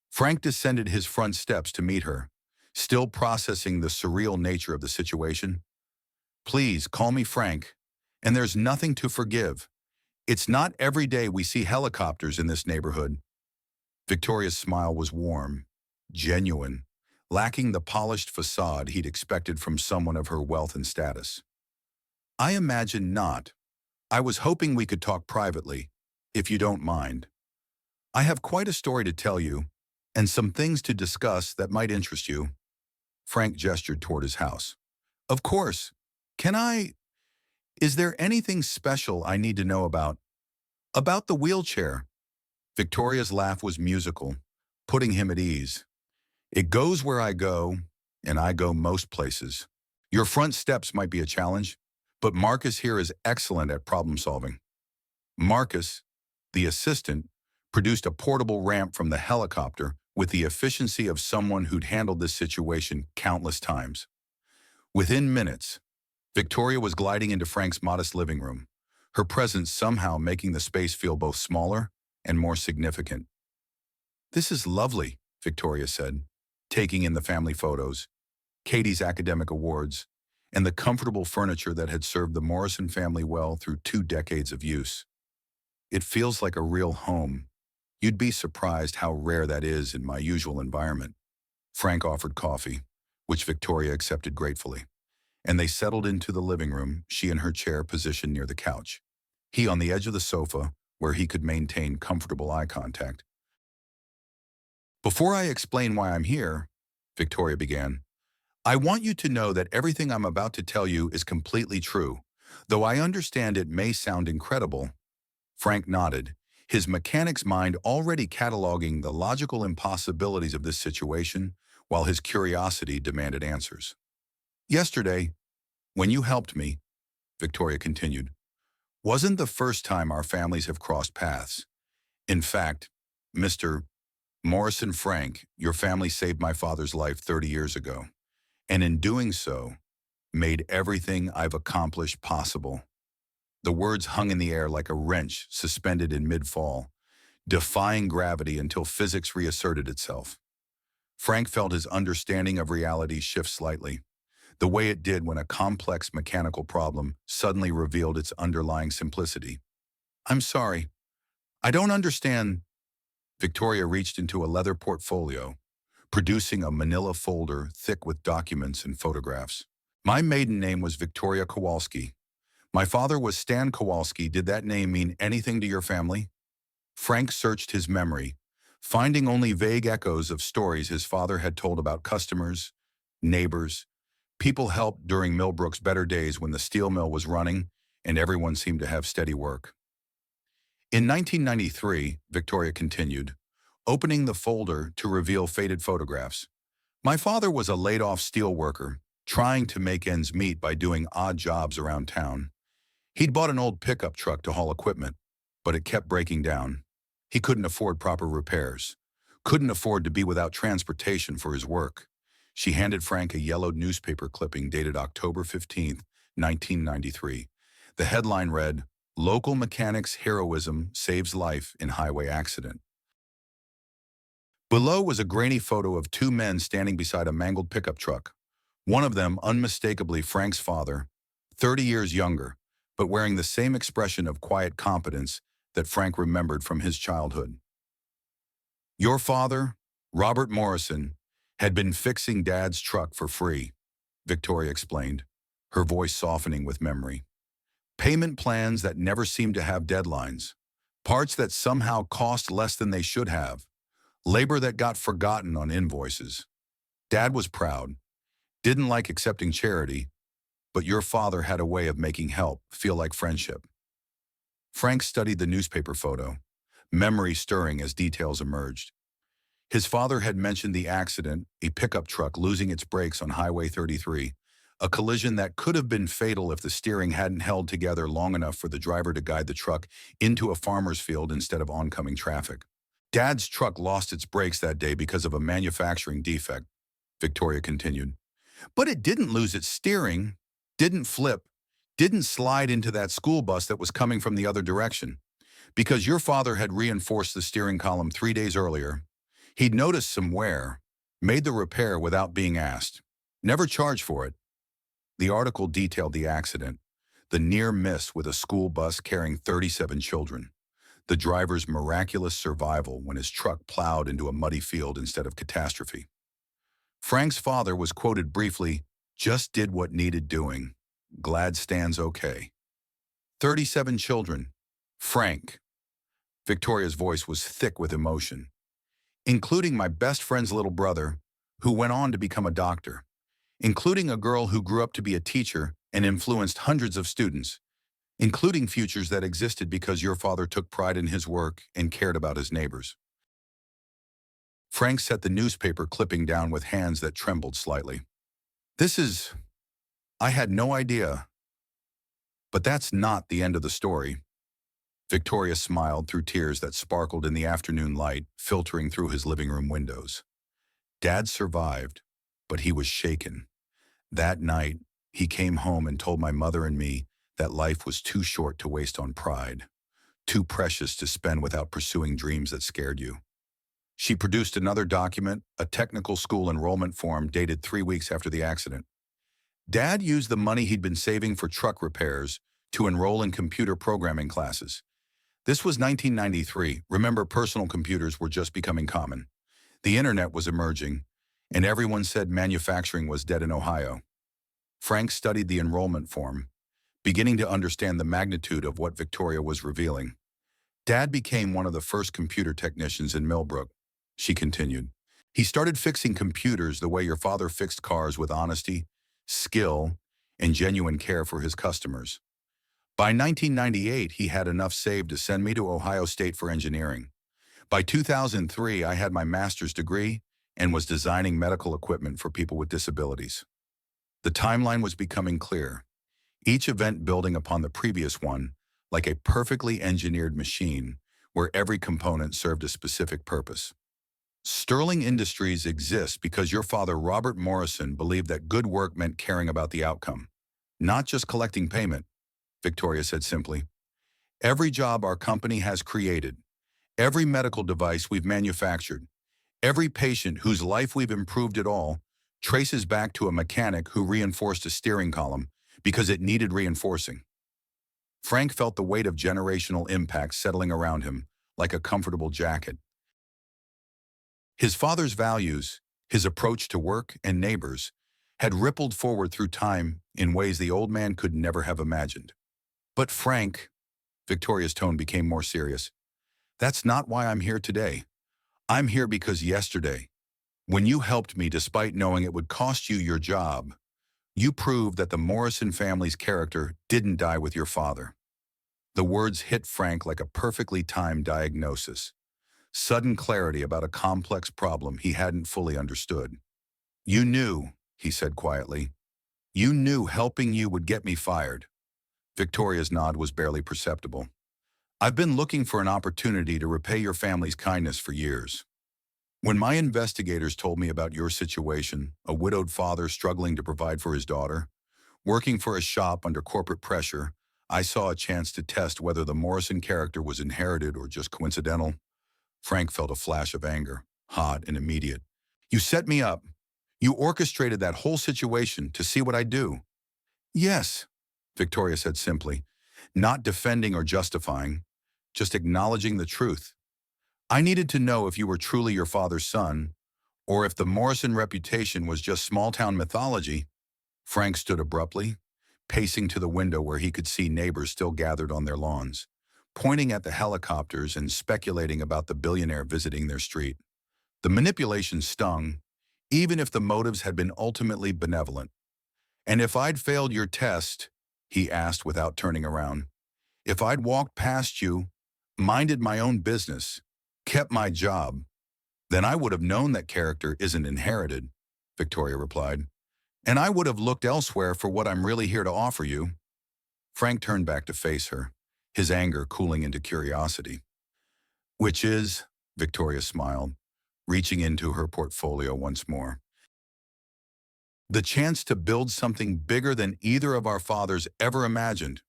Frank descended his front steps to meet her, still processing the surreal nature of the situation. Please call me Frank, and there's nothing to forgive. It's not every day we see helicopters in this neighborhood. Victoria's smile was warm, genuine, lacking the polished facade he'd expected from someone of her wealth and status. I imagine not. I was hoping we could talk privately, if you don't mind. I have quite a story to tell you, and some things to discuss that might interest you. Frank gestured toward his house. Of course. Is there anything special I need to know about? About the wheelchair. Victoria's laugh was musical, putting him at ease. It goes where I go, and I go most places. Your front steps might be a challenge, but Marcus here is excellent at problem solving. Marcus, the assistant, produced a portable ramp from the helicopter with the efficiency of someone who'd handled this situation countless times. Within minutes, Victoria was gliding into Frank's modest living room, her presence somehow making the space feel both smaller and more significant. This is lovely, Victoria said, taking in the family photos, Katie's academic awards, and the comfortable furniture that had served the Morrison family well through 2 decades of use. It feels like a real home. You'd be surprised how rare that is in my usual environment. Frank offered coffee, which Victoria accepted gratefully, and they settled into the living room, she in her chair positioned near the couch, he on the edge of the sofa where he could maintain comfortable eye contact. Before I explain why I'm here, Victoria began, I want you to know that everything I'm about to tell you is completely true. Though I understand it may sound incredible, Frank nodded, his mechanic's mind already cataloging the logical impossibilities of this situation, while his curiosity demanded answers. Yesterday, when you helped me, Victoria continued, wasn't the first time our families have crossed paths. In fact, Mr. Morrison Frank, your family saved my father's life 30 years ago, and in doing so, made everything I've accomplished possible. The words hung in the air like a wrench suspended in mid-fall, defying gravity until physics reasserted itself. Frank felt his understanding of reality shift slightly, the way it did when a complex mechanical problem suddenly revealed its underlying simplicity. I'm sorry, I don't understand. Victoria reached into a leather portfolio, producing a manila folder thick with documents and photographs. My maiden name was Victoria Kowalski. My father was Stan Kowalski. Did that name mean anything to your family? Frank searched his memory, finding only vague echoes of stories his father had told about customers, neighbors, people helped during Millbrook's better days when the steel mill was running and everyone seemed to have steady work. In 1993, Victoria continued, opening the folder to reveal faded photographs. My father was a laid-off steel worker, trying to make ends meet by doing odd jobs around town. He'd bought an old pickup truck to haul equipment, but it kept breaking down. He couldn't afford proper repairs, couldn't afford to be without transportation for his work. She handed Frank a yellowed newspaper clipping dated October 15th, 1993. The headline read, Local Mechanic's Heroism Saves Life in Highway Accident. Below was a grainy photo of two men standing beside a mangled pickup truck. One of them unmistakably Frank's father, 30 years younger, but wearing the same expression of quiet competence that Frank remembered from his childhood. Your father, Robert Morrison, had been fixing Dad's truck for free, Victoria explained, her voice softening with memory. Payment plans that never seemed to have deadlines, parts that somehow cost less than they should have, labor that got forgotten on invoices. Dad was proud, didn't like accepting charity, but your father had a way of making help feel like friendship. Frank studied the newspaper photo, memory stirring as details emerged. His father had mentioned the accident, a pickup truck losing its brakes on Highway 33, a collision that could have been fatal if the steering hadn't held together long enough for the driver to guide the truck into a farmer's field instead of oncoming traffic. Dad's truck lost its brakes that day because of a manufacturing defect, Victoria continued. But it didn't lose its steering, didn't flip, didn't slide into that school bus that was coming from the other direction. Because your father had reinforced the steering column 3 days earlier, he'd noticed some wear, made the repair without being asked, never charged for it. The article detailed the accident, the near miss with a school bus carrying 37 children, the driver's miraculous survival when his truck plowed into a muddy field instead of catastrophe. Frank's father was quoted briefly, just did what needed doing. Glad Stan's okay. 37 children. Frank. Victoria's voice was thick with emotion. Including my best friend's little brother, who went on to become a doctor. Including a girl who grew up to be a teacher and influenced hundreds of students. Including futures that existed because your father took pride in his work and cared about his neighbors. Frank set the newspaper clipping down with hands that trembled slightly. I had no idea. But that's not the end of the story. Victoria smiled through tears that sparkled in the afternoon light filtering through his living room windows. Dad survived, but he was shaken. That night, he came home and told my mother and me that life was too short to waste on pride, too precious to spend without pursuing dreams that scared you. She produced another document, a technical school enrollment form dated 3 weeks after the accident. Dad used the money he'd been saving for truck repairs to enroll in computer programming classes. This was 1993. Remember, personal computers were just becoming common. The internet was emerging, and everyone said manufacturing was dead in Ohio. Frank studied the enrollment form, beginning to understand the magnitude of what Victoria was revealing. Dad became one of the first computer technicians in Millbrook, she continued. He started fixing computers the way your father fixed cars with honesty, skill, and genuine care for his customers. By 1998, he had enough saved to send me to Ohio State for engineering. By 2003, I had my master's degree and was designing medical equipment for people with disabilities. The timeline was becoming clear, each event building upon the previous one, like a perfectly engineered machine where every component served a specific purpose. Sterling Industries exists because your father, Robert Morrison, believed that good work meant caring about the outcome, not just collecting payment, Victoria said simply. Every job our company has created, every medical device we've manufactured, every patient whose life we've improved at all, traces back to a mechanic who reinforced a steering column because it needed reinforcing. Frank felt the weight of generational impact settling around him, like a comfortable jacket. His father's values, his approach to work and neighbors, had rippled forward through time in ways the old man could never have imagined. But Frank, Victoria's tone became more serious, that's not why I'm here today. I'm here because yesterday, when you helped me despite knowing it would cost you your job, you proved that the Morrison family's character didn't die with your father. The words hit Frank like a perfectly timed diagnosis, sudden clarity about a complex problem he hadn't fully understood. You knew, he said quietly. You knew helping you would get me fired. Victoria's nod was barely perceptible. I've been looking for an opportunity to repay your family's kindness for years. When my investigators told me about your situation, a widowed father struggling to provide for his daughter, working for a shop under corporate pressure, I saw a chance to test whether the Morrison character was inherited or just coincidental. Frank felt a flash of anger, hot and immediate. You set me up. You orchestrated that whole situation to see what I'd do. Yes, Victoria said simply, not defending or justifying, just acknowledging the truth. I needed to know if you were truly your father's son, or if the Morrison reputation was just small-town mythology. Frank stood abruptly, pacing to the window where he could see neighbors still gathered on their lawns, pointing at the helicopters and speculating about the billionaire visiting their street. The manipulation stung, even if the motives had been ultimately benevolent. And if I'd failed your test, he asked without turning around, if I'd walked past you, minded my own business, kept my job, then I would have known that character isn't inherited, Victoria replied. And I would have looked elsewhere for what I'm really here to offer you. Frank turned back to face her, his anger cooling into curiosity. Which is, Victoria smiled, reaching into her portfolio once more. The chance to build something bigger than either of our fathers ever imagined.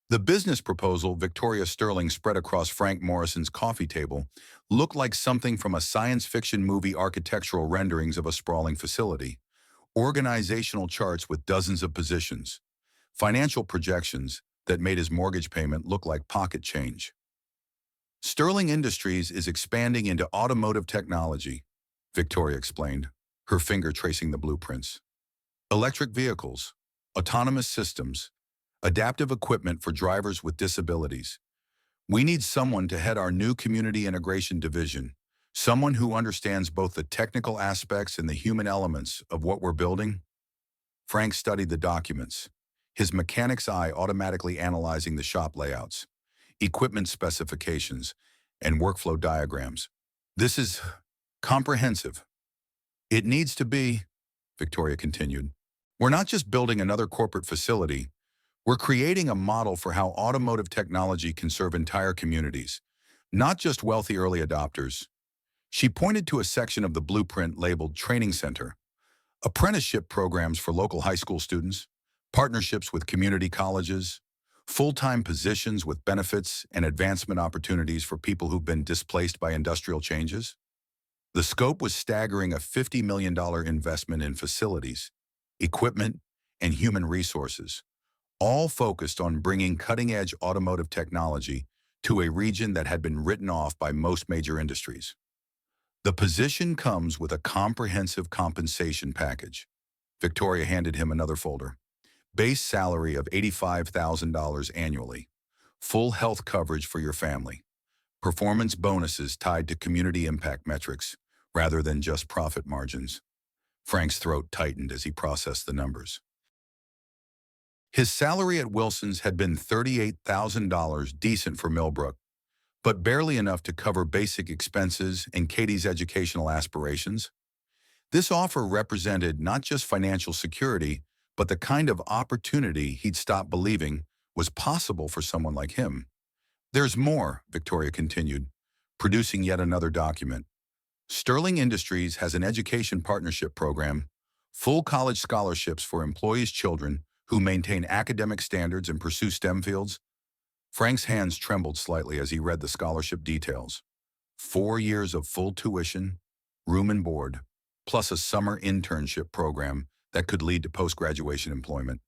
The business proposal Victoria Sterling spread across Frank Morrison's coffee table looked like something from a science fiction movie. Architectural renderings of a sprawling facility, organizational charts with dozens of positions, financial projections that made his mortgage payment look like pocket change. Sterling Industries is expanding into automotive technology, Victoria explained, her finger tracing the blueprints. Electric vehicles, autonomous systems, adaptive equipment for drivers with disabilities. We need someone to head our new community integration division, someone who understands both the technical aspects and the human elements of what we're building. Frank studied the documents, his mechanic's eye automatically analyzing the shop layouts, equipment specifications, and workflow diagrams. This is comprehensive. It needs to be, Victoria continued. We're not just building another corporate facility. We're creating a model for how automotive technology can serve entire communities, not just wealthy early adopters. She pointed to a section of the blueprint labeled Training Center, apprenticeship programs for local high school students, partnerships with community colleges, full-time positions with benefits and advancement opportunities for people who've been displaced by industrial changes. The scope was staggering: a $50 million investment in facilities, equipment, and human resources, all focused on bringing cutting-edge automotive technology to a region that had been written off by most major industries. The position comes with a comprehensive compensation package. Victoria handed him another folder. Base salary of $85,000 annually. Full health coverage for your family. Performance bonuses tied to community impact metrics. rather than just profit margins. Frank's throat tightened as he processed the numbers. His salary at Wilson's had been $38,000, decent for Millbrook, but barely enough to cover basic expenses and Katie's educational aspirations. This offer represented not just financial security, but the kind of opportunity he'd stopped believing was possible for someone like him. There's more, Victoria continued, producing yet another document. Sterling Industries has an education partnership program, full college scholarships for employees' children who maintain academic standards and pursue STEM fields. Frank's hands trembled slightly as he read the scholarship details. 4 years of full tuition, room and board, plus a summer internship program that could lead to post-graduation employment.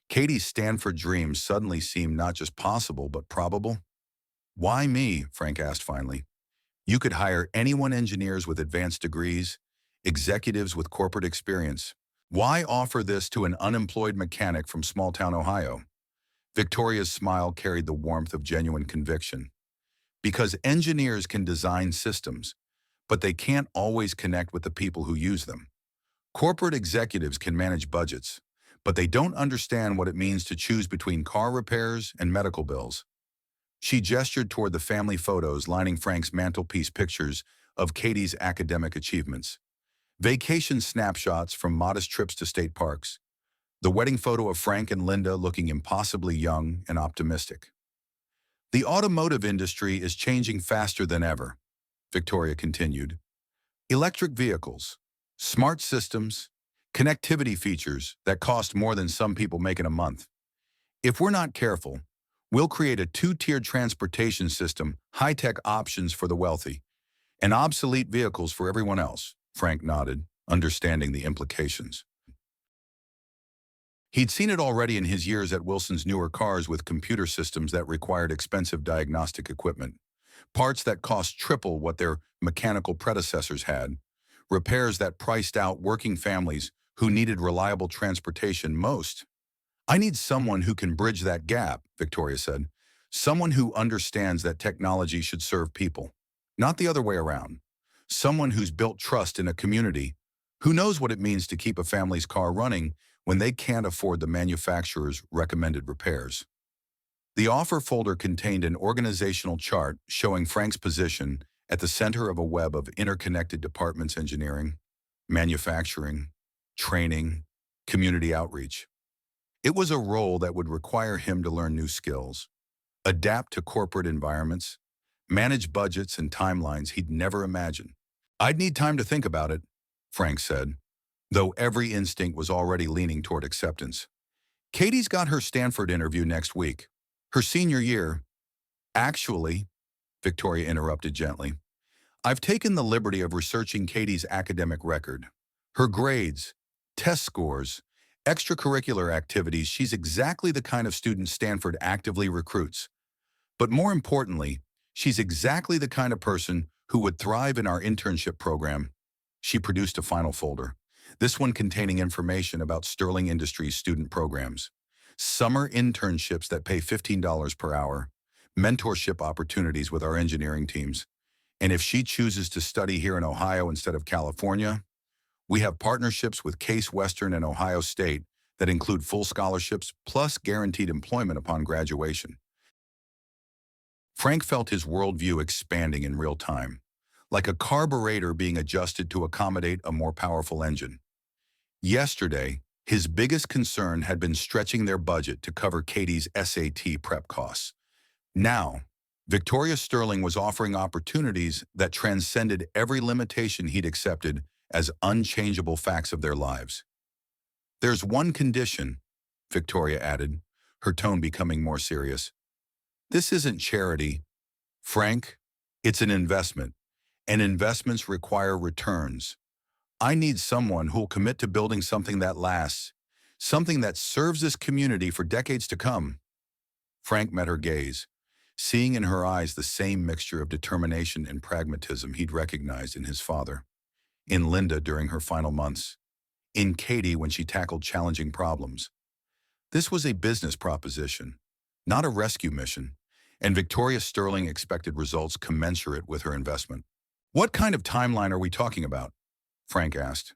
Katie's Stanford dreams suddenly seemed not just possible, but probable. Why me? Frank asked finally. You could hire anyone, engineers with advanced degrees, executives with corporate experience. Why offer this to an unemployed mechanic from small-town Ohio? Victoria's smile carried the warmth of genuine conviction. Because engineers can design systems, but they can't always connect with the people who use them. Corporate executives can manage budgets, but they don't understand what it means to choose between car repairs and medical bills. She gestured toward the family photos lining Frank's mantelpiece, pictures of Katie's academic achievements. Vacation snapshots from modest trips to state parks. The wedding photo of Frank and Linda looking impossibly young and optimistic. The automotive industry is changing faster than ever, Victoria continued. Electric vehicles, smart systems, connectivity features that cost more than some people make in a month. If we're not careful, we'll create a two-tiered transportation system, high-tech options for the wealthy, and obsolete vehicles for everyone else. Frank nodded, understanding the implications. He'd seen it already in his years at Wilson's newer cars with computer systems that required expensive diagnostic equipment, parts that cost triple what their mechanical predecessors had, repairs that priced out working families who needed reliable transportation most. I need someone who can bridge that gap, Victoria said. Someone who understands that technology should serve people, not the other way around. Someone who's built trust in a community, who knows what it means to keep a family's car running when they can't afford the manufacturer's recommended repairs. The offer folder contained an organizational chart showing Frank's position at the center of a web of interconnected departments: engineering, manufacturing, training, community outreach. It was a role that would require him to learn new skills, adapt to corporate environments, manage budgets and timelines he'd never imagined. I'd need time to think about it, Frank said, though every instinct was already leaning toward acceptance. Katie's got her Stanford interview next week. Her senior year. Actually, Victoria interrupted gently, I've taken the liberty of researching Katie's academic record. Her grades, test scores, extracurricular activities. She's exactly the kind of student Stanford actively recruits. But more importantly, she's exactly the kind of person who would thrive in our internship program. She produced a final folder, this one containing information about Sterling Industries student programs, summer internships that pay $15 per hour, mentorship opportunities with our engineering teams. And if she chooses to study here in Ohio instead of California, we have partnerships with Case Western and Ohio State that include full scholarships plus guaranteed employment upon graduation. Frank felt his worldview expanding in real time, like a carburetor being adjusted to accommodate a more powerful engine. Yesterday, his biggest concern had been stretching their budget to cover Katie's SAT prep costs. Now, Victoria Sterling was offering opportunities that transcended every limitation he'd accepted as unchangeable facts of their lives. There's one condition, Victoria added, her tone becoming more serious. This isn't charity, Frank. It's an investment, and investments require returns. I need someone who'll commit to building something that lasts, something that serves this community for decades to come. Frank met her gaze, seeing in her eyes the same mixture of determination and pragmatism he'd recognized in his father, in Linda during her final months, in Katie when she tackled challenging problems. This was a business proposition, not a rescue mission, and Victoria Sterling expected results commensurate with her investment. What kind of timeline are we talking about? Frank asked.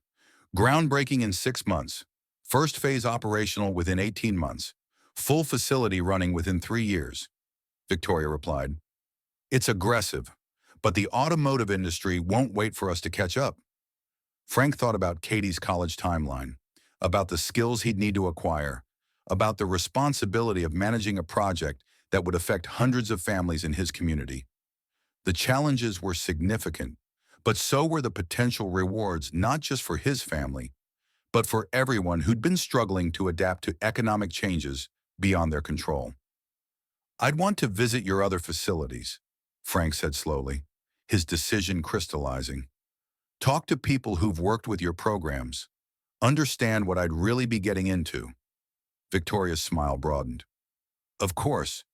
Groundbreaking in 6 months. First phase operational within 18 months. Full facility running within 3 years, Victoria replied. It's aggressive, but the automotive industry won't wait for us to catch up. Frank thought about Katie's college timeline, about the skills he'd need to acquire, about the responsibility of managing a project that would affect hundreds of families in his community. The challenges were significant, but so were the potential rewards not just for his family, but for everyone who'd been struggling to adapt to economic changes beyond their control. I'd want to visit your other facilities, Frank said slowly, his decision crystallizing. Talk to people who've worked with your programs. Understand what I'd really be getting into. Victoria's smile broadened. Of course,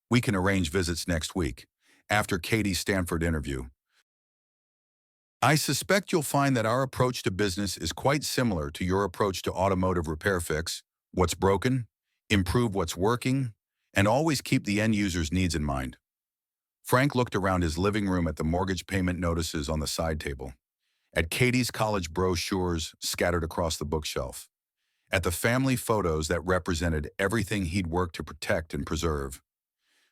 we can arrange visits next week, after Katie's Stanford interview. I suspect you'll find that our approach to business is quite similar to your approach to automotive repair. Fix what's broken, improve what's working, and always keep the end user's needs in mind. Frank looked around his living room at the mortgage payment notices on the side table, at Katie's college brochures scattered across the bookshelf, at the family photos that represented everything he'd worked to protect and preserve.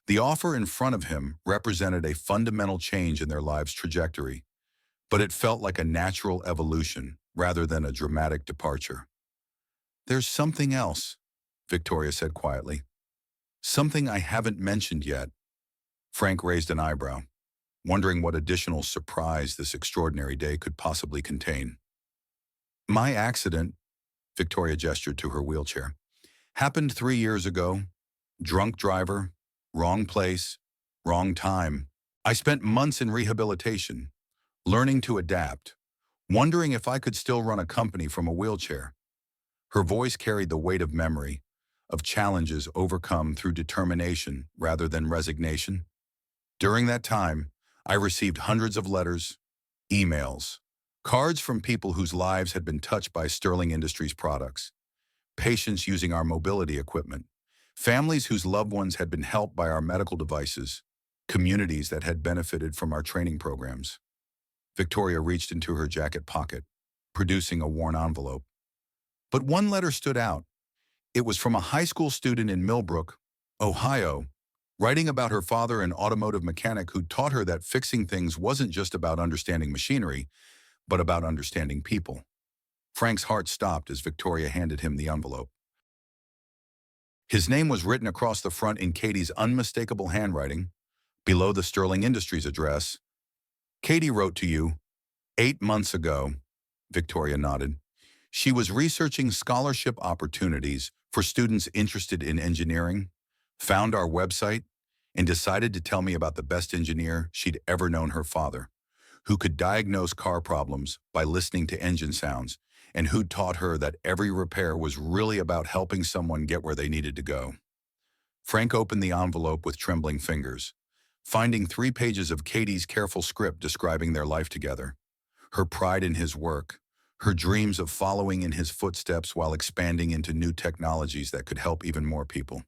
The offer in front of him represented a fundamental change in their lives' trajectory, but it felt like a natural evolution rather than a dramatic departure. There's something else, Victoria said quietly. Something I haven't mentioned yet. Frank raised an eyebrow, wondering what additional surprise this extraordinary day could possibly contain. My accident, Victoria gestured to her wheelchair, happened 3 years ago. Drunk driver, wrong place, wrong time. I spent months in rehabilitation, learning to adapt, wondering if I could still run a company from a wheelchair. Her voice carried the weight of memory, of challenges overcome through determination rather than resignation. During that time, I received hundreds of letters, emails, cards from people whose lives had been touched by Sterling Industries products, patients using our mobility equipment, families whose loved ones had been helped by our medical devices, communities that had benefited from our training programs. Victoria reached into her jacket pocket, producing a worn envelope. But one letter stood out. It was from a high school student in Millbrook, Ohio, writing about her father, an automotive mechanic who taught her that fixing things wasn't just about understanding machinery, but about understanding people. Frank's heart stopped as Victoria handed him the envelope. His name was written across the front in Katie's unmistakable handwriting, below the Sterling Industries address. Katie wrote to you 8 months ago, Victoria nodded. She was researching scholarship opportunities for students interested in engineering, found our website, and decided to tell me about the best engineer she'd ever known, her father, who could diagnose car problems by listening to engine sounds, and who taught her that every repair was really about helping someone get where they needed to go. Frank opened the envelope with trembling fingers, finding 3 pages of Katie's careful script describing their life together, her pride in his work, her dreams of following in his footsteps while expanding into new technologies that could help even more people.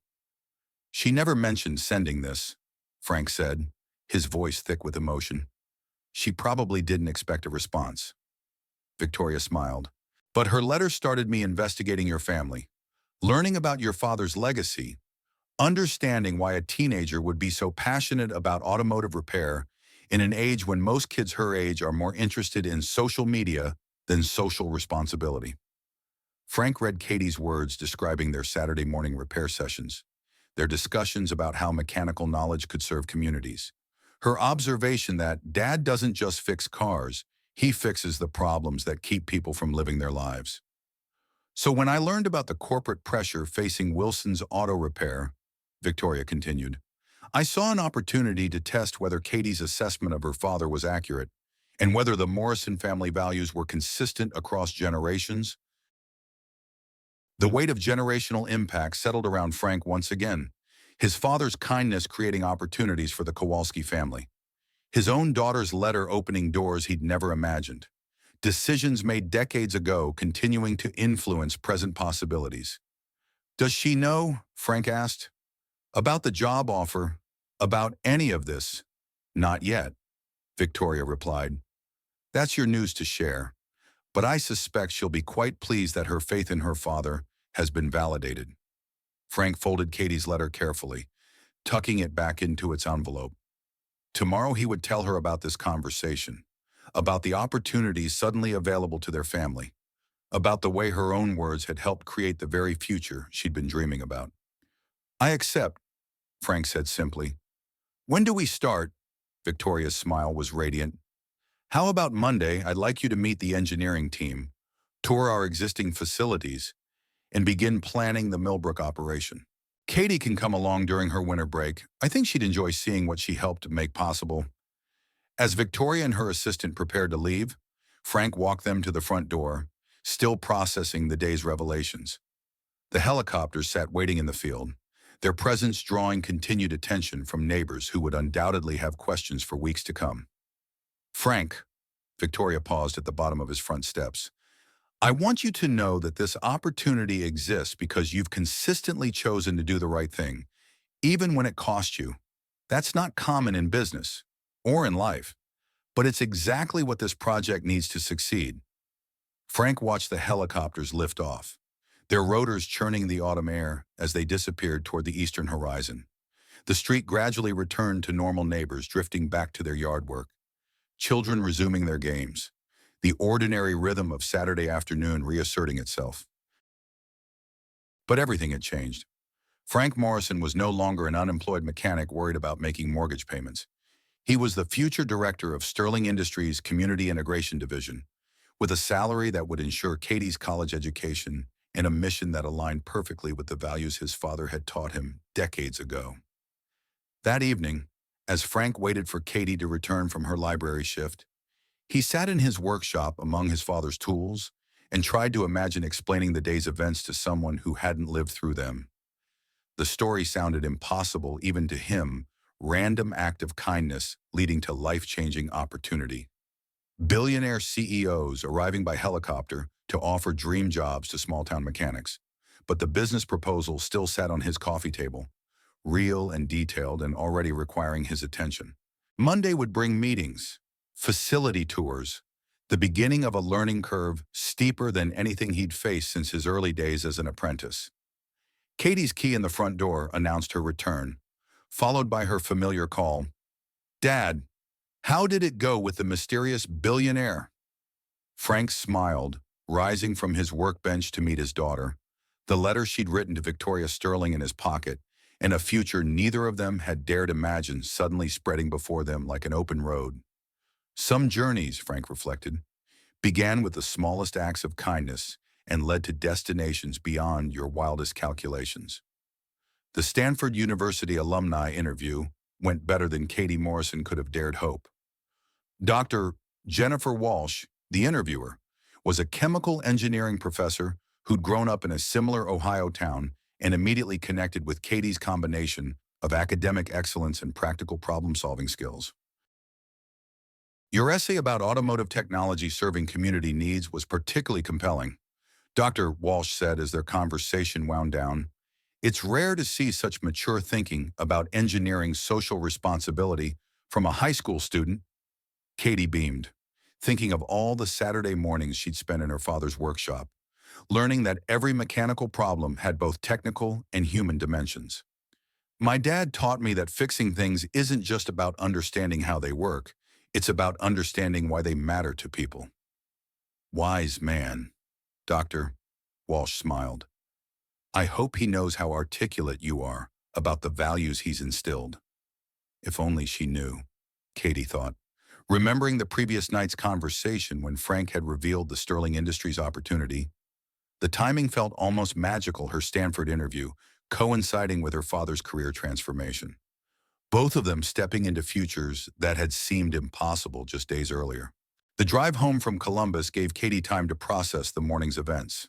She never mentioned sending this, Frank said, his voice thick with emotion. She probably didn't expect a response. Victoria smiled. But her letter started me investigating your family, learning about your father's legacy, understanding why a teenager would be so passionate about automotive repair in an age when most kids her age are more interested in social media than social responsibility. Frank read Katie's words describing their Saturday morning repair sessions, their discussions about how mechanical knowledge could serve communities, her observation that Dad doesn't just fix cars, he fixes the problems that keep people from living their lives. So when I learned about the corporate pressure facing Wilson's auto repair, Victoria continued, I saw an opportunity to test whether Katie's assessment of her father was accurate and whether the Morrison family values were consistent across generations. The weight of generational impact settled around Frank once again, his father's kindness creating opportunities for the Kowalski family, his own daughter's letter opening doors he'd never imagined, decisions made decades ago continuing to influence present possibilities. Does she know, Frank asked, about the job offer, about any of this? Not yet, Victoria replied. That's your news to share, but I suspect she'll be quite pleased that her faith in her father has been validated. Frank folded Katie's letter carefully, tucking it back into its envelope. Tomorrow he would tell her about this conversation, about the opportunities suddenly available to their family, about the way her own words had helped create the very future she'd been dreaming about. I accept, Frank said simply. When do we start? Victoria's smile was radiant. How about Monday? I'd like you to meet the engineering team, tour our existing facilities, and begin planning the Millbrook operation. Katie can come along during her winter break. I think she'd enjoy seeing what she helped make possible. As Victoria and her assistant prepared to leave, Frank walked them to the front door, still processing the day's revelations. The helicopters sat waiting in the field, their presence drawing continued attention from neighbors who would undoubtedly have questions for weeks to come. Frank, Victoria paused at the bottom of his front steps. I want you to know that this opportunity exists because you've consistently chosen to do the right thing, even when it costs you. That's not common in business or in life, but it's exactly what this project needs to succeed. Frank watched the helicopters lift off, their rotors churning the autumn air as they disappeared toward the eastern horizon. The street gradually returned to normal neighbors drifting back to their yard work, children resuming their games, the ordinary rhythm of Saturday afternoon reasserting itself. But everything had changed. Frank Morrison was no longer an unemployed mechanic worried about making mortgage payments. He was the future director of Sterling Industries' Community Integration Division, with a salary that would ensure Katie's college education and a mission that aligned perfectly with the values his father had taught him decades ago. That evening, as Frank waited for Katie to return from her library shift, he sat in his workshop among his father's tools and tried to imagine explaining the day's events to someone who hadn't lived through them. The story sounded impossible even to him, random act of kindness leading to life-changing opportunity. Billionaire CEOs arriving by helicopter to offer dream jobs to small-town mechanics. But the business proposal still sat on his coffee table, real and detailed and already requiring his attention. Monday would bring meetings, facility tours, the beginning of a learning curve steeper than anything he'd faced since his early days as an apprentice. Katie's key in the front door announced her return, followed by her familiar call. Dad, how did it go with the mysterious billionaire? Frank smiled, rising from his workbench to meet his daughter, the letter she'd written to Victoria Sterling in his pocket, and a future neither of them had dared imagine suddenly spreading before them like an open road. Some journeys, Frank reflected, began with the smallest acts of kindness and led to destinations beyond your wildest calculations. The Stanford University alumni interview went better than Katie Morrison could have dared hope. Dr. Jennifer Walsh, the interviewer, was a chemical engineering professor who'd grown up in a similar Ohio town and immediately connected with Katie's combination of academic excellence and practical problem-solving skills. Your essay about automotive technology serving community needs was particularly compelling, Dr. Walsh said as their conversation wound down. It's rare to see such mature thinking about engineering social responsibility from a high school student. Katie beamed, thinking of all the Saturday mornings she'd spent in her father's workshop, learning that every mechanical problem had both technical and human dimensions. My dad taught me that fixing things isn't just about understanding how they work, it's about understanding why they matter to people. Wise man, Dr. Walsh smiled. I hope he knows how articulate you are about the values he's instilled. If only she knew, Katie thought, remembering the previous night's conversation when Frank had revealed the Sterling Industries opportunity. The timing felt almost magical, her Stanford interview, coinciding with her father's career transformation. Both of them stepping into futures that had seemed impossible just days earlier. The drive home from Columbus gave Katie time to process the morning's events.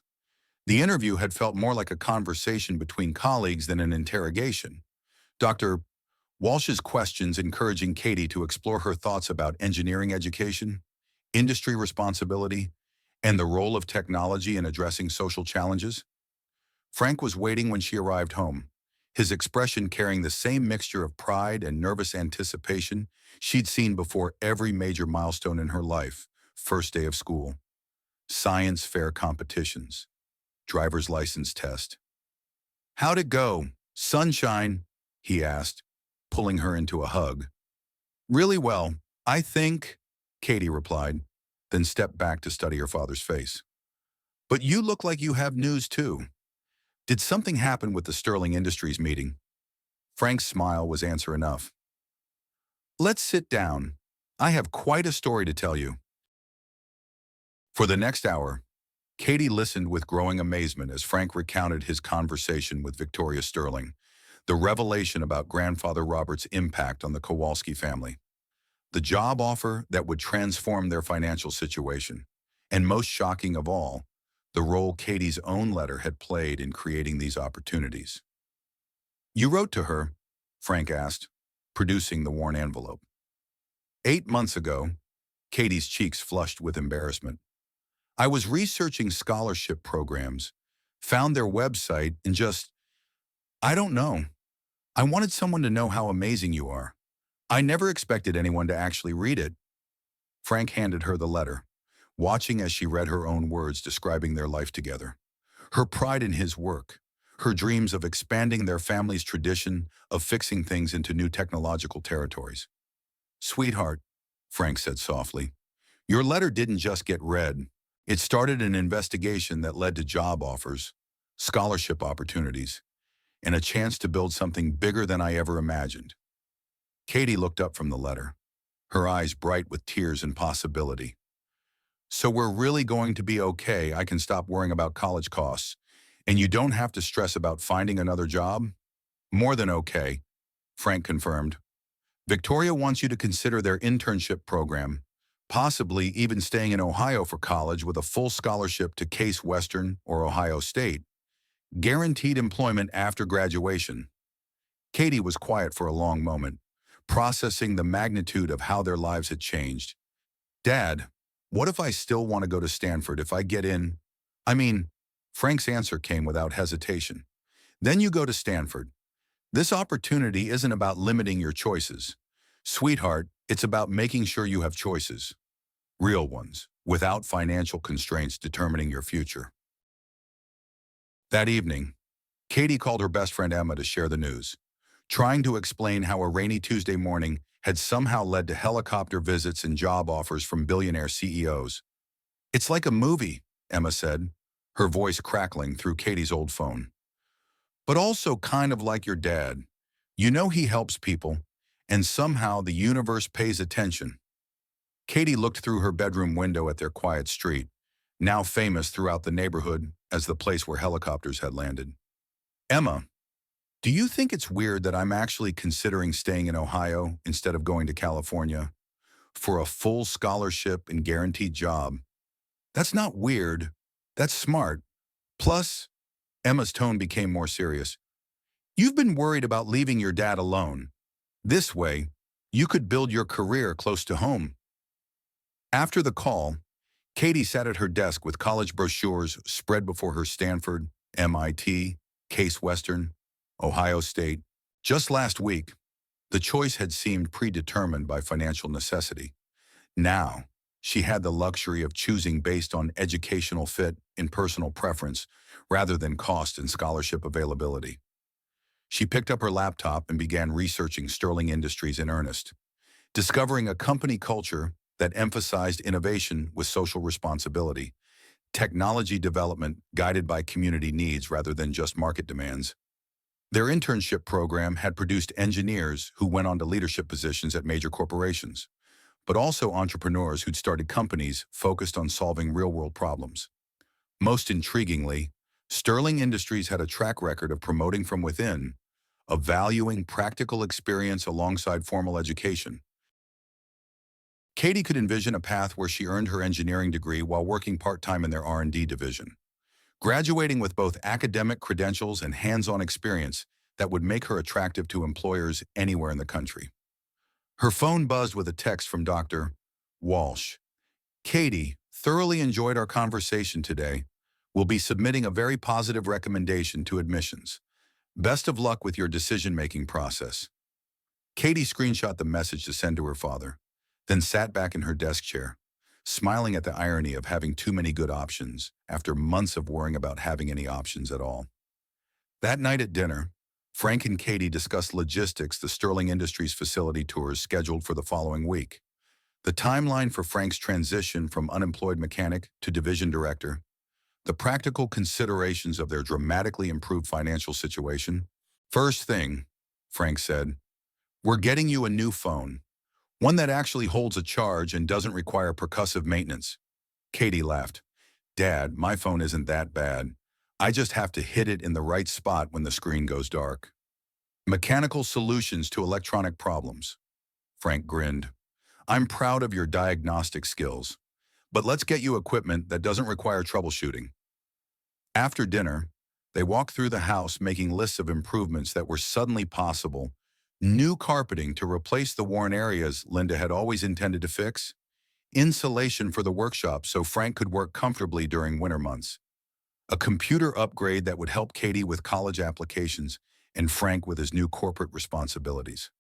The interview had felt more like a conversation between colleagues than an interrogation. Dr. Walsh's questions encouraging Katie to explore her thoughts about engineering education, industry responsibility, and the role of technology in addressing social challenges. Frank was waiting when she arrived home, his expression carrying the same mixture of pride and nervous anticipation she'd seen before every major milestone in her life, first day of school, science fair competitions, driver's license test. "How'd it go? Sunshine?" he asked, pulling her into a hug. "Really well, I think," Katie replied, then stepped back to study her father's face. "But you look like you have news too. Did something happen with the Sterling Industries meeting?" Frank's smile was answer enough. "Let's sit down. I have quite a story to tell you." For the next hour, Katie listened with growing amazement as Frank recounted his conversation with Victoria Sterling, the revelation about grandfather Robert's impact on the Kowalski family, the job offer that would transform their financial situation, and most shocking of all, the role Katie's own letter had played in creating these opportunities. "You wrote to her?" Frank asked, producing the worn envelope. "8 months ago," Katie's cheeks flushed with embarrassment. "I was researching scholarship programs, found their website, and I don't know. I wanted someone to know how amazing you are. I never expected anyone to actually read it." Frank handed her the letter, watching as she read her own words describing their life together. Her pride in his work, her dreams of expanding their family's tradition of fixing things into new technological territories. "Sweetheart," Frank said softly, "your letter didn't just get read. It started an investigation that led to job offers, scholarship opportunities, and a chance to build something bigger than I ever imagined." Katie looked up from the letter, her eyes bright with tears and possibility. "So we're really going to be okay. I can stop worrying about college costs, and you don't have to stress about finding another job?" "More than okay," Frank confirmed. "Victoria wants you to consider their internship program, possibly even staying in Ohio for college with a full scholarship to Case Western or Ohio State. Guaranteed employment after graduation." Katie was quiet for a long moment, processing the magnitude of how their lives had changed. "Dad, what if I still want to go to Stanford if I get in? I mean," Frank's answer came without hesitation. "Then you go to Stanford. This opportunity isn't about limiting your choices. Sweetheart, it's about making sure you have choices. Real ones, without financial constraints determining your future." That evening, Katie called her best friend Emma to share the news, trying to explain how a rainy Tuesday morning had somehow led to helicopter visits and job offers from billionaire CEOs. "It's like a movie," Emma said, her voice crackling through Katie's old phone. "But also kind of like your dad. You know he helps people, and somehow the universe pays attention." Katie looked through her bedroom window at their quiet street, now famous throughout the neighborhood as the place where helicopters had landed. "Emma, do you think it's weird that I'm actually considering staying in Ohio instead of going to California for a full scholarship and guaranteed job?" "That's not weird. That's smart. Plus," Emma's tone became more serious, "you've been worried about leaving your dad alone. This way, you could build your career close to home." After the call, Katie sat at her desk with college brochures spread before her: Stanford, MIT, Case Western, Ohio State. Just last week, the choice had seemed predetermined by financial necessity. Now, she had the luxury of choosing based on educational fit and personal preference rather than cost and scholarship availability. She picked up her laptop and began researching Sterling Industries in earnest, discovering a company culture that emphasized innovation with social responsibility, technology development guided by community needs rather than just market demands. Their internship program had produced engineers who went on to leadership positions at major corporations, but also entrepreneurs who'd started companies focused on solving real-world problems. Most intriguingly, Sterling Industries had a track record of promoting from within, of valuing practical experience alongside formal education. Katie could envision a path where she earned her engineering degree while working part-time in their R&D division, graduating with both academic credentials and hands-on experience that would make her attractive to employers anywhere in the country. Her phone buzzed with a text from Dr. Walsh. "Katie, thoroughly enjoyed our conversation today. We'll be submitting a very positive recommendation to admissions. Best of luck with your decision-making process." Katie screenshot the message to send to her father, then sat back in her desk chair, smiling at the irony of having too many good options after months of worrying about having any options at all. That night at dinner, Frank and Katie discussed logistics, the Sterling Industries facility tours scheduled for the following week, the timeline for Frank's transition from unemployed mechanic to division director, the practical considerations of their dramatically improved financial situation. First thing, Frank said, we're getting you a new phone, one that actually holds a charge and doesn't require percussive maintenance. Katie laughed. Dad, my phone isn't that bad. I just have to hit it in the right spot when the screen goes dark. Mechanical solutions to electronic problems. Frank grinned. I'm proud of your diagnostic skills, but let's get you equipment that doesn't require troubleshooting. After dinner, they walked through the house making lists of improvements that were suddenly possible. New carpeting to replace the worn areas Linda had always intended to fix. Insulation for the workshop so Frank could work comfortably during winter months. A computer upgrade that would help Katie with college applications and Frank with his new corporate responsibilities.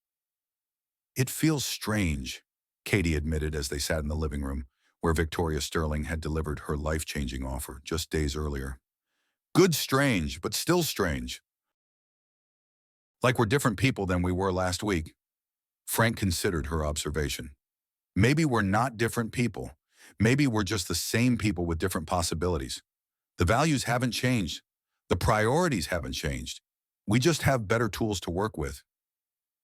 It feels strange, Katie admitted as they sat in the living room, where Victoria Sterling had delivered her life-changing offer just days earlier. Good strange, but still strange. Like we're different people than we were last week. Frank considered her observation. Maybe we're not different people. Maybe we're just the same people with different possibilities. The values haven't changed. The priorities haven't changed. We just have better tools to work with.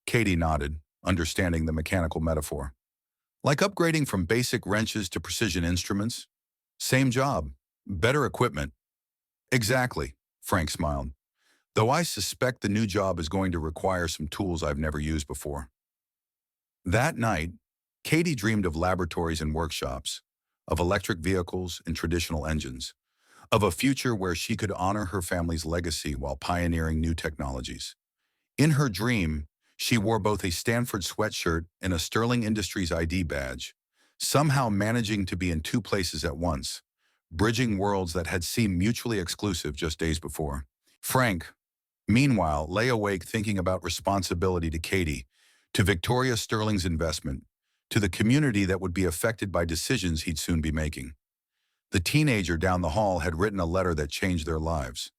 Katie nodded, understanding the mechanical metaphor. Like upgrading from basic wrenches to precision instruments? Same job, better equipment. Exactly, Frank smiled. Though I suspect the new job is going to require some tools I've never used before. That night, Katie dreamed of laboratories and workshops, of electric vehicles and traditional engines, of a future where she could honor her family's legacy while pioneering new technologies. In her dream, she wore both a Stanford sweatshirt and a Sterling Industries ID badge, somehow managing to be in two places at once, bridging worlds that had seemed mutually exclusive just days before. Frank, meanwhile, lay awake thinking about responsibility to Katie, to Victoria Sterling's investment, to the community that would be affected by decisions he'd soon be making. The teenager down the hall had written a letter that changed their lives.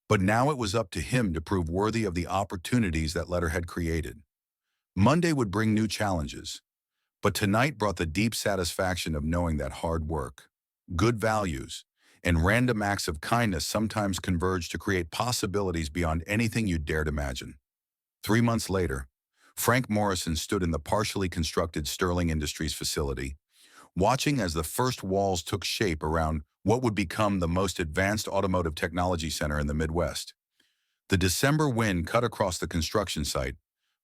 But now it was up to him to prove worthy of the opportunities that letter had created. Monday would bring new challenges, but tonight brought the deep satisfaction of knowing that hard work, good values, and random acts of kindness sometimes converge to create possibilities beyond anything you'd dared imagine. 3 months later, Frank Morrison stood in the partially constructed Sterling Industries facility, watching as the first walls took shape around what would become the most advanced automotive technology center in the Midwest. The December wind cut across the construction site,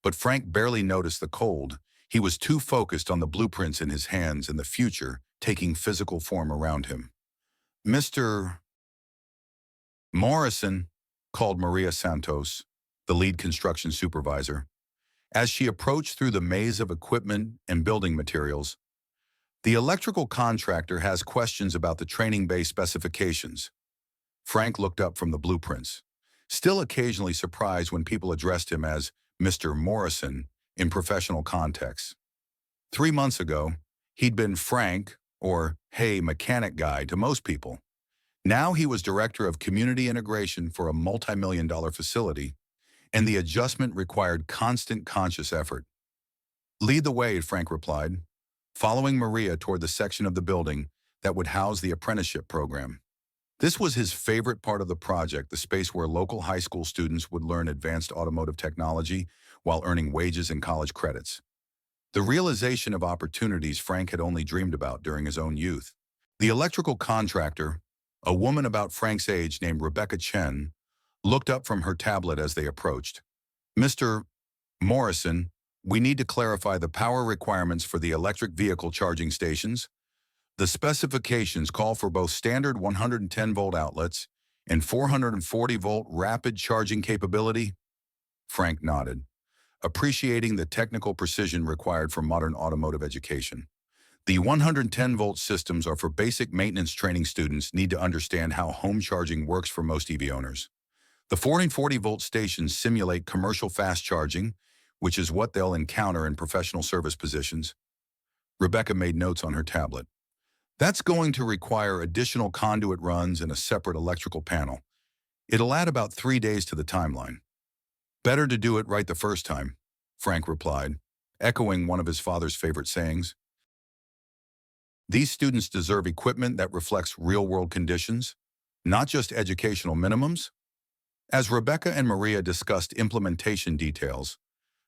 but Frank barely noticed the cold. He was too focused on the blueprints in his hands and the future taking physical form around him. Mr. Morrison, called Maria Santos, the lead construction supervisor. As she approached through the maze of equipment and building materials, the electrical contractor has questions about the training bay specifications. Frank looked up from the blueprints, still occasionally surprised when people addressed him as Mr. Morrison in professional contexts. 3 months ago, he'd been Frank, or hey, mechanic guy to most people. Now he was director of community integration for a multi-million-dollar facility, and the adjustment required constant conscious effort. Lead the way, Frank replied, following Maria toward the section of the building that would house the apprenticeship program. This was his favorite part of the project, the space where local high school students would learn advanced automotive technology while earning wages and college credits. The realization of opportunities Frank had only dreamed about during his own youth. The electrical contractor, a woman about Frank's age named Rebecca Chen, looked up from her tablet as they approached. Mr. Morrison, we need to clarify the power requirements for the electric vehicle charging stations. The specifications call for both standard 110-volt outlets and 440-volt rapid charging capability. Frank nodded, appreciating the technical precision required for modern automotive education. The 110-volt systems are for basic maintenance training. Students need to understand how home charging works for most EV owners. The 440-volt stations simulate commercial fast charging, which is what they'll encounter in professional service positions. Rebecca made notes on her tablet. That's going to require additional conduit runs and a separate electrical panel. It'll add about 3 days to the timeline. Better to do it right the first time, Frank replied, echoing one of his father's favorite sayings. These students deserve equipment that reflects real-world conditions, not just educational minimums. As Rebecca and Maria discussed implementation details,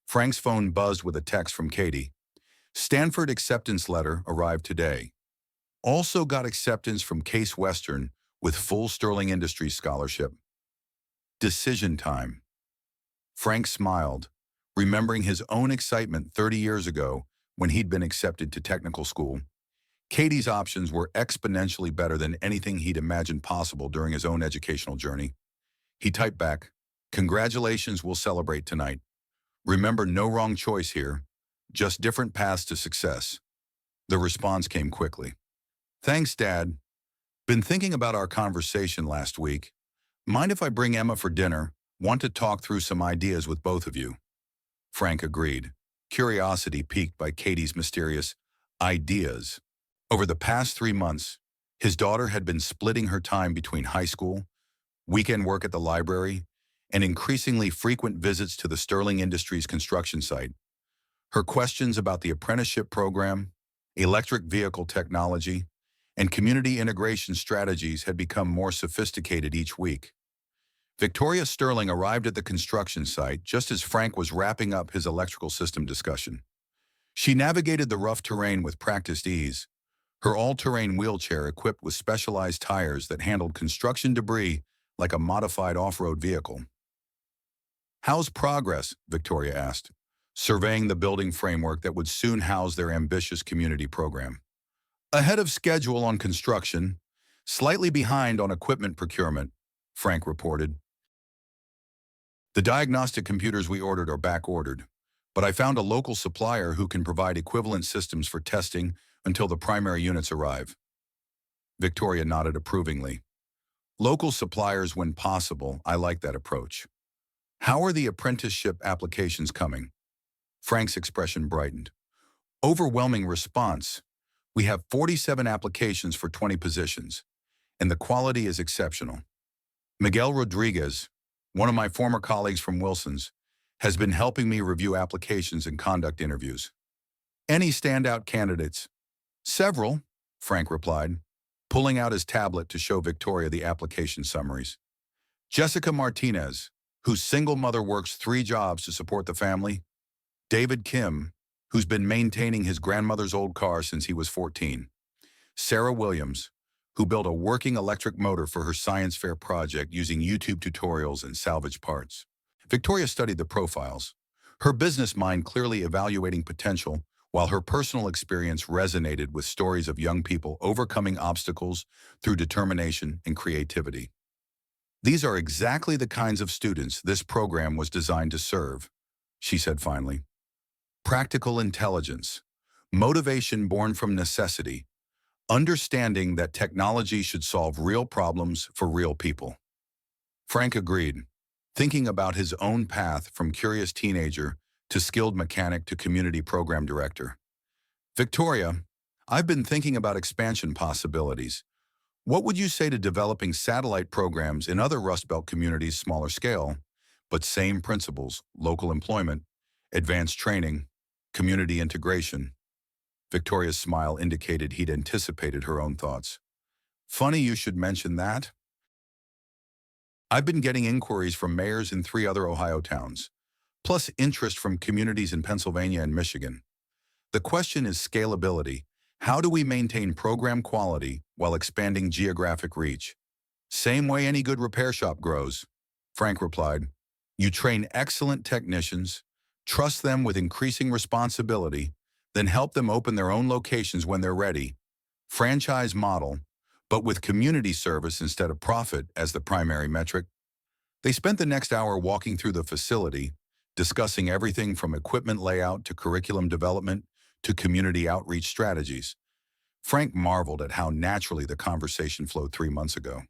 Frank's phone buzzed with a text from Katie. Stanford acceptance letter arrived today. Also got acceptance from Case Western with full Sterling Industries scholarship. Decision time. Frank smiled, remembering his own excitement 30 years ago when he'd been accepted to technical school. Katie's options were exponentially better than anything he'd imagined possible during his own educational journey. He typed back, "Congratulations, we'll celebrate tonight. Remember, no wrong choice here, just different paths to success." The response came quickly. "Thanks, Dad. Been thinking about our conversation last week. Mind if I bring Emma for dinner? Want to talk through some ideas with both of you." Frank agreed, curiosity piqued by Katie's mysterious ideas. Over the past 3 months, his daughter had been splitting her time between high school, weekend work at the library, and increasingly frequent visits to the Sterling Industries construction site. Her questions about the apprenticeship program, electric vehicle technology, and community integration strategies had become more sophisticated each week. Victoria Sterling arrived at the construction site just as Frank was wrapping up his electrical system discussion. She navigated the rough terrain with practiced ease, her all-terrain wheelchair equipped with specialized tires that handled construction debris like a modified off-road vehicle. "How's progress?" Victoria asked, surveying the building framework that would soon house their ambitious community program. "Ahead of schedule on construction, slightly behind on equipment procurement," Frank reported. "The diagnostic computers we ordered are back-ordered, but I found a local supplier who can provide equivalent systems for testing until the primary units arrive." Victoria nodded approvingly. "Local suppliers when possible, I like that approach. How are the apprenticeship applications coming?" Frank's expression brightened. "Overwhelming response. We have 47 applications for 20 positions, and the quality is exceptional. Miguel Rodriguez, one of my former colleagues from Wilson's, has been helping me review applications and conduct interviews." "Any standout candidates?" "Several," Frank replied, pulling out his tablet to show Victoria the application summaries. "Jessica Martinez, whose single mother works 3 jobs to support the family. David Kim, who's been maintaining his grandmother's old car since he was 14. Sarah Williams, who built a working electric motor for her science fair project using YouTube tutorials and salvage parts." Victoria studied the profiles, her business mind clearly evaluating potential, while her personal experience resonated with stories of young people overcoming obstacles through determination and creativity. "These are exactly the kinds of students this program was designed to serve," she said finally. "Practical intelligence, motivation born from necessity, understanding that technology should solve real problems for real people." Frank agreed, thinking about his own path from curious teenager to skilled mechanic to community program director. "Victoria, I've been thinking about expansion possibilities. What would you say to developing satellite programs in other Rust Belt communities smaller scale, but same principles, local employment, advanced training, community integration?" Victoria's smile indicated he'd anticipated her own thoughts. "Funny you should mention that. I've been getting inquiries from mayors in 3 other Ohio towns, plus interest from communities in Pennsylvania and Michigan. The question is scalability. How do we maintain program quality while expanding geographic reach? Same way any good repair shop grows," Frank replied. "You train excellent technicians, trust them with increasing responsibility, then help them open their own locations when they're ready. Franchise model, but with community service instead of profit as the primary metric." They spent the next hour walking through the facility, discussing everything from equipment layout to curriculum development to community outreach strategies. Frank marveled at how naturally the conversation flowed 3 months ago.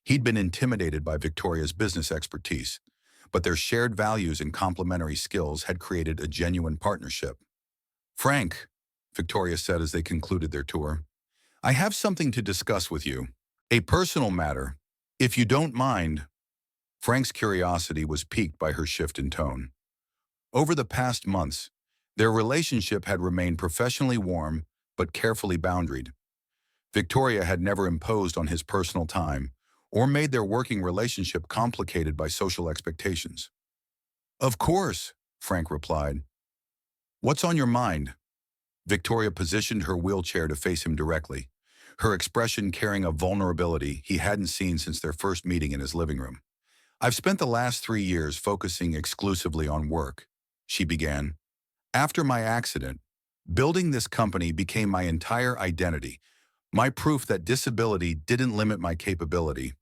He'd been intimidated by Victoria's business expertise, but their shared values and complementary skills had created a genuine partnership. "Frank," Victoria said as they concluded their tour, I have something to discuss with you. A personal matter. If you don't mind. Frank's curiosity was piqued by her shift in tone. Over the past months, their relationship had remained professionally warm but carefully boundaried. Victoria had never imposed on his personal time or made their working relationship complicated by social expectations. Of course, Frank replied. What's on your mind? Victoria positioned her wheelchair to face him directly, her expression carrying a vulnerability he hadn't seen since their first meeting in his living room. I've spent the last 3 years focusing exclusively on work, she began. After my accident, building this company became my entire identity, my proof that disability didn't limit my capability.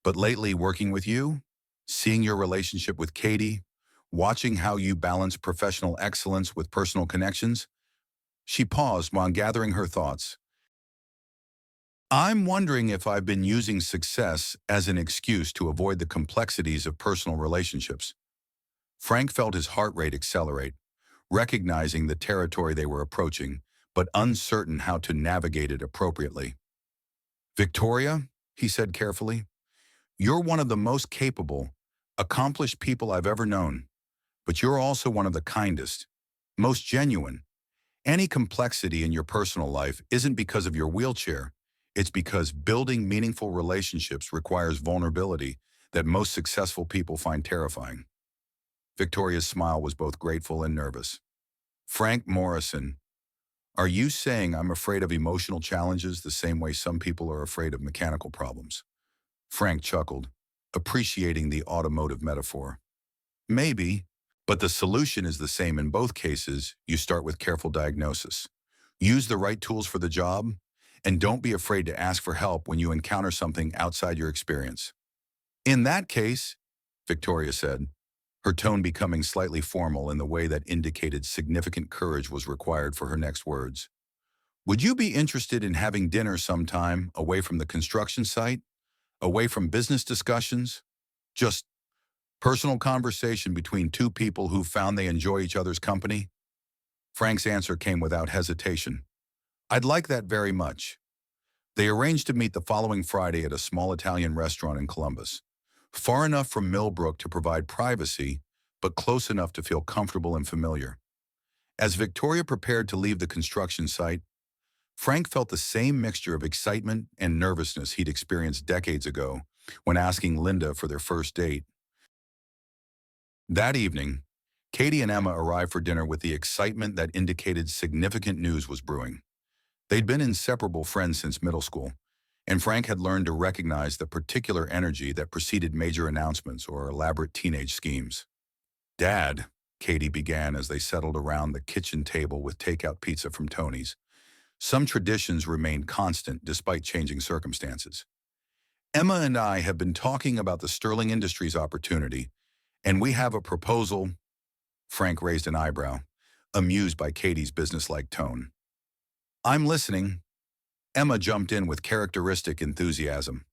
But lately, working with you, seeing your relationship with Katie, watching how you balance professional excellence with personal connections, she paused while gathering her thoughts. I'm wondering if I've been using success as an excuse to avoid the complexities of personal relationships. Frank felt his heart rate accelerate, recognizing the territory they were approaching, but uncertain how to navigate it appropriately. Victoria, he said carefully, you're one of the most capable, accomplished people I've ever known, but you're also one of the kindest, most genuine. Any complexity in your personal life isn't because of your wheelchair. It's because building meaningful relationships requires vulnerability that most successful people find terrifying. Victoria's smile was both grateful and nervous. Frank Morrison, are you saying I'm afraid of emotional challenges the same way some people are afraid of mechanical problems? Frank chuckled, appreciating the automotive metaphor. Maybe, but the solution is the same in both cases. You start with careful diagnosis. Use the right tools for the job, and don't be afraid to ask for help when you encounter something outside your experience. In that case, Victoria said, her tone becoming slightly formal in the way that indicated significant courage was required for her next words. Would you be interested in having dinner sometime away from the construction site, away from business discussions? Just personal conversation between two people who found they enjoy each other's company? Frank's answer came without hesitation. I'd like that very much. They arranged to meet the following Friday at a small Italian restaurant in Columbus, far enough from Millbrook to provide privacy, but close enough to feel comfortable and familiar. As Victoria prepared to leave the construction site, Frank felt the same mixture of excitement and nervousness he'd experienced decades ago when asking Linda for their first date. That evening, Katie and Emma arrived for dinner with the excitement that indicated significant news was brewing. They'd been inseparable friends since middle school, and Frank had learned to recognize the particular energy that preceded major announcements or elaborate teenage schemes. Dad, Katie began as they settled around the kitchen table with takeout pizza from Tony's. Some traditions remained constant despite changing circumstances. Emma and I have been talking about the Sterling Industries opportunity, and we have a proposal. Frank raised an eyebrow, amused by Katie's businesslike tone. I'm listening. Emma jumped in with characteristic enthusiasm.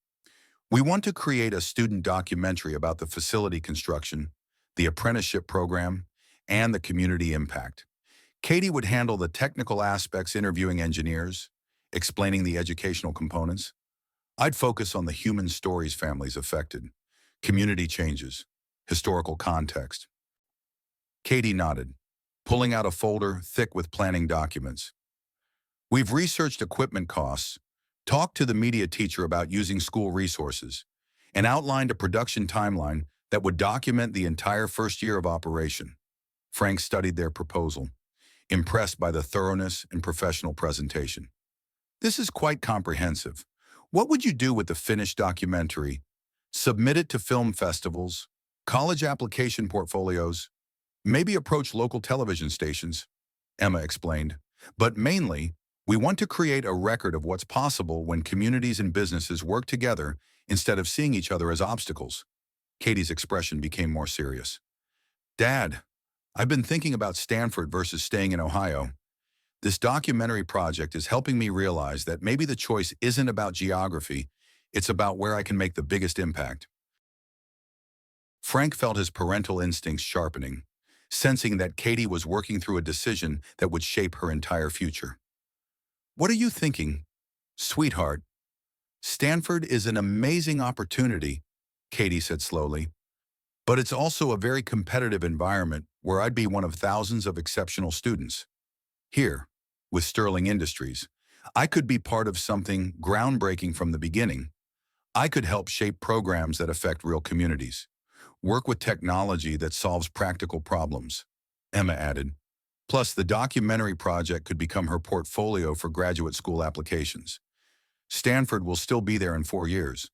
We want to create a student documentary about the facility construction, the apprenticeship program, and the community impact. Katie would handle the technical aspects, interviewing engineers, explaining the educational components. I'd focus on the human stories families affected, community changes, historical context. Katie nodded, pulling out a folder thick with planning documents. We've researched equipment costs, talked to the media teacher about using school resources, and outlined a production timeline that would document the entire first year of operation. Frank studied their proposal, impressed by the thoroughness and professional presentation. This is quite comprehensive. What would you do with the finished documentary? Submit it to film festivals, college application portfolios, maybe approach local television stations, Emma explained. But mainly, we want to create a record of what's possible when communities and businesses work together instead of seeing each other as obstacles. Katie's expression became more serious. Dad, I've been thinking about Stanford versus staying in Ohio. This documentary project is helping me realize that maybe the choice isn't about geography, it's about where I can make the biggest impact. Frank felt his parental instincts sharpening, sensing that Katie was working through a decision that would shape her entire future. What are you thinking? Sweetheart, Stanford is an amazing opportunity, Katie said slowly, but it's also a very competitive environment where I'd be one of thousands of exceptional students. Here, with Sterling Industries, I could be part of something groundbreaking from the beginning. I could help shape programs that affect real communities, work with technology that solves practical problems, Emma added. Plus, the documentary project could become her portfolio for graduate school applications. Stanford will still be there in 4 years,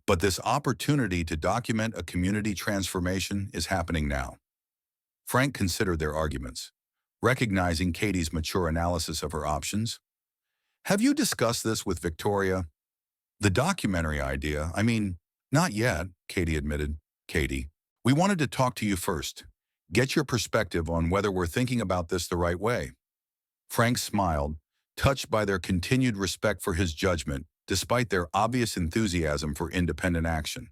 but this opportunity to document a community transformation is happening now. Frank considered their arguments, recognizing Katie's mature analysis of her options. Have you discussed this with Victoria? The documentary idea, not yet, Katie admitted. Katie, we wanted to talk to you first. Get your perspective on whether we're thinking about this the right way. Frank smiled, touched by their continued respect for his judgment, despite their obvious enthusiasm for independent action.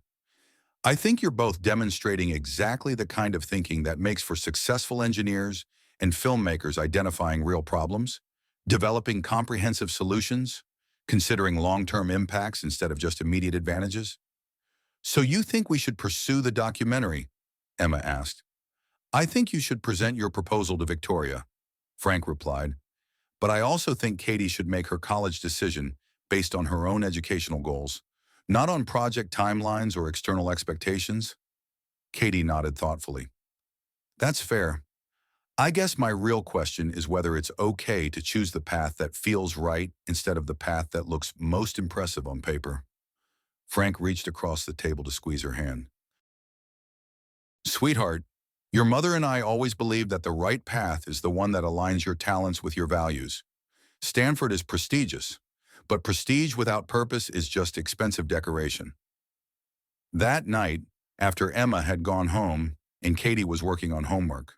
I think you're both demonstrating exactly the kind of thinking that makes for successful engineers and filmmakers identifying real problems, developing comprehensive solutions, considering long-term impacts instead of just immediate advantages. So you think we should pursue the documentary? Emma asked. I think you should present your proposal to Victoria, Frank replied. But I also think Katie should make her college decision based on her own educational goals, not on project timelines or external expectations. Katie nodded thoughtfully. That's fair. I guess my real question is whether it's okay to choose the path that feels right instead of the path that looks most impressive on paper. Frank reached across the table to squeeze her hand. Sweetheart, your mother and I always believe that the right path is the one that aligns your talents with your values. Stanford is prestigious, but prestige without purpose is just expensive decoration. That night, after Emma had gone home and Katie was working on homework,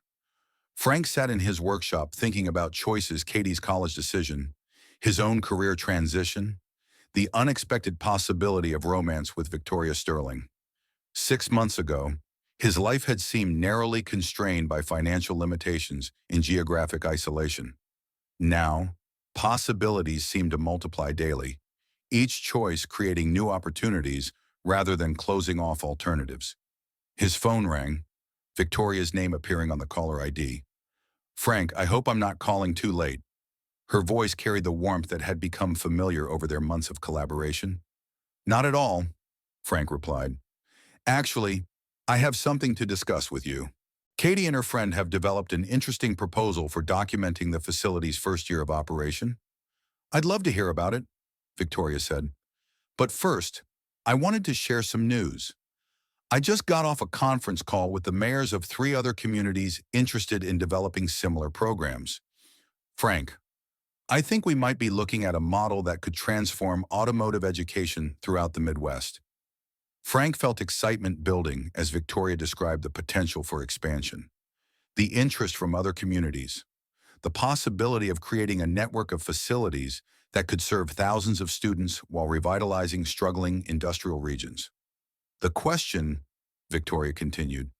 Frank sat in his workshop thinking about choices: Katie's college decision, his own career transition, the unexpected possibility of romance with Victoria Sterling. 6 months ago, his life had seemed narrowly constrained by financial limitations and geographic isolation. Now, possibilities seemed to multiply daily, each choice creating new opportunities rather than closing off alternatives. His phone rang, Victoria's name appearing on the caller ID. Frank, I hope I'm not calling too late. Her voice carried the warmth that had become familiar over their months of collaboration. Not at all, Frank replied. Actually, I have something to discuss with you. Katie and her friend have developed an interesting proposal for documenting the facility's first year of operation. I'd love to hear about it, Victoria said. But first, I wanted to share some news. I just got off a conference call with the mayors of 3 other communities interested in developing similar programs. Frank, I think we might be looking at a model that could transform automotive education throughout the Midwest. Frank felt excitement building as Victoria described the potential for expansion, the interest from other communities, the possibility of creating a network of facilities that could serve thousands of students while revitalizing struggling industrial regions. The question, Victoria continued,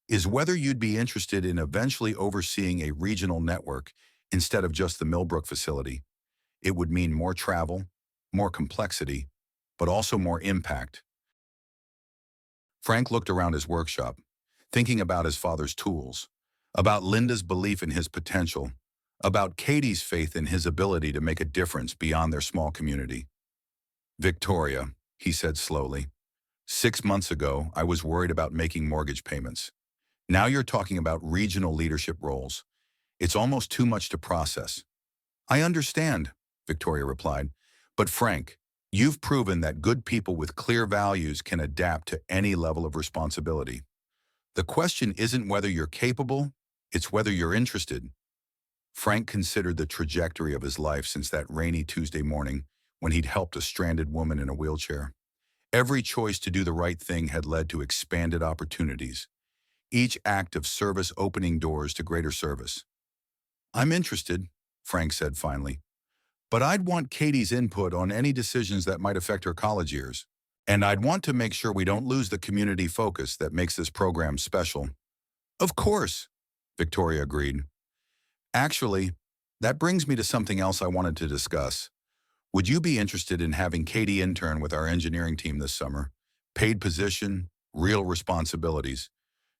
is whether you'd be interested in eventually overseeing a regional network instead of just the Millbrook facility. It would mean more travel, more complexity, but also more impact. Frank looked around his workshop, thinking about his father's tools, about Linda's belief in his potential, about Katie's faith in his ability to make a difference beyond their small community. Victoria, he said slowly, 6 months ago, I was worried about making mortgage payments. Now you're talking about regional leadership roles. It's almost too much to process. I understand, Victoria replied, but Frank, you've proven that good people with clear values can adapt to any level of responsibility. The question isn't whether you're capable, it's whether you're interested. Frank considered the trajectory of his life since that rainy Tuesday morning when he'd helped a stranded woman in a wheelchair. Every choice to do the right thing had led to expanded opportunities, each act of service opening doors to greater service. I'm interested, Frank said finally, but I'd want Katie's input on any decisions that might affect her college years. And I'd want to make sure we don't lose the community focus that makes this program special. Of course, Victoria agreed. Actually, that brings me to something else I wanted to discuss. Would you be interested in having Katie intern with our engineering team this summer? Paid position, real responsibilities,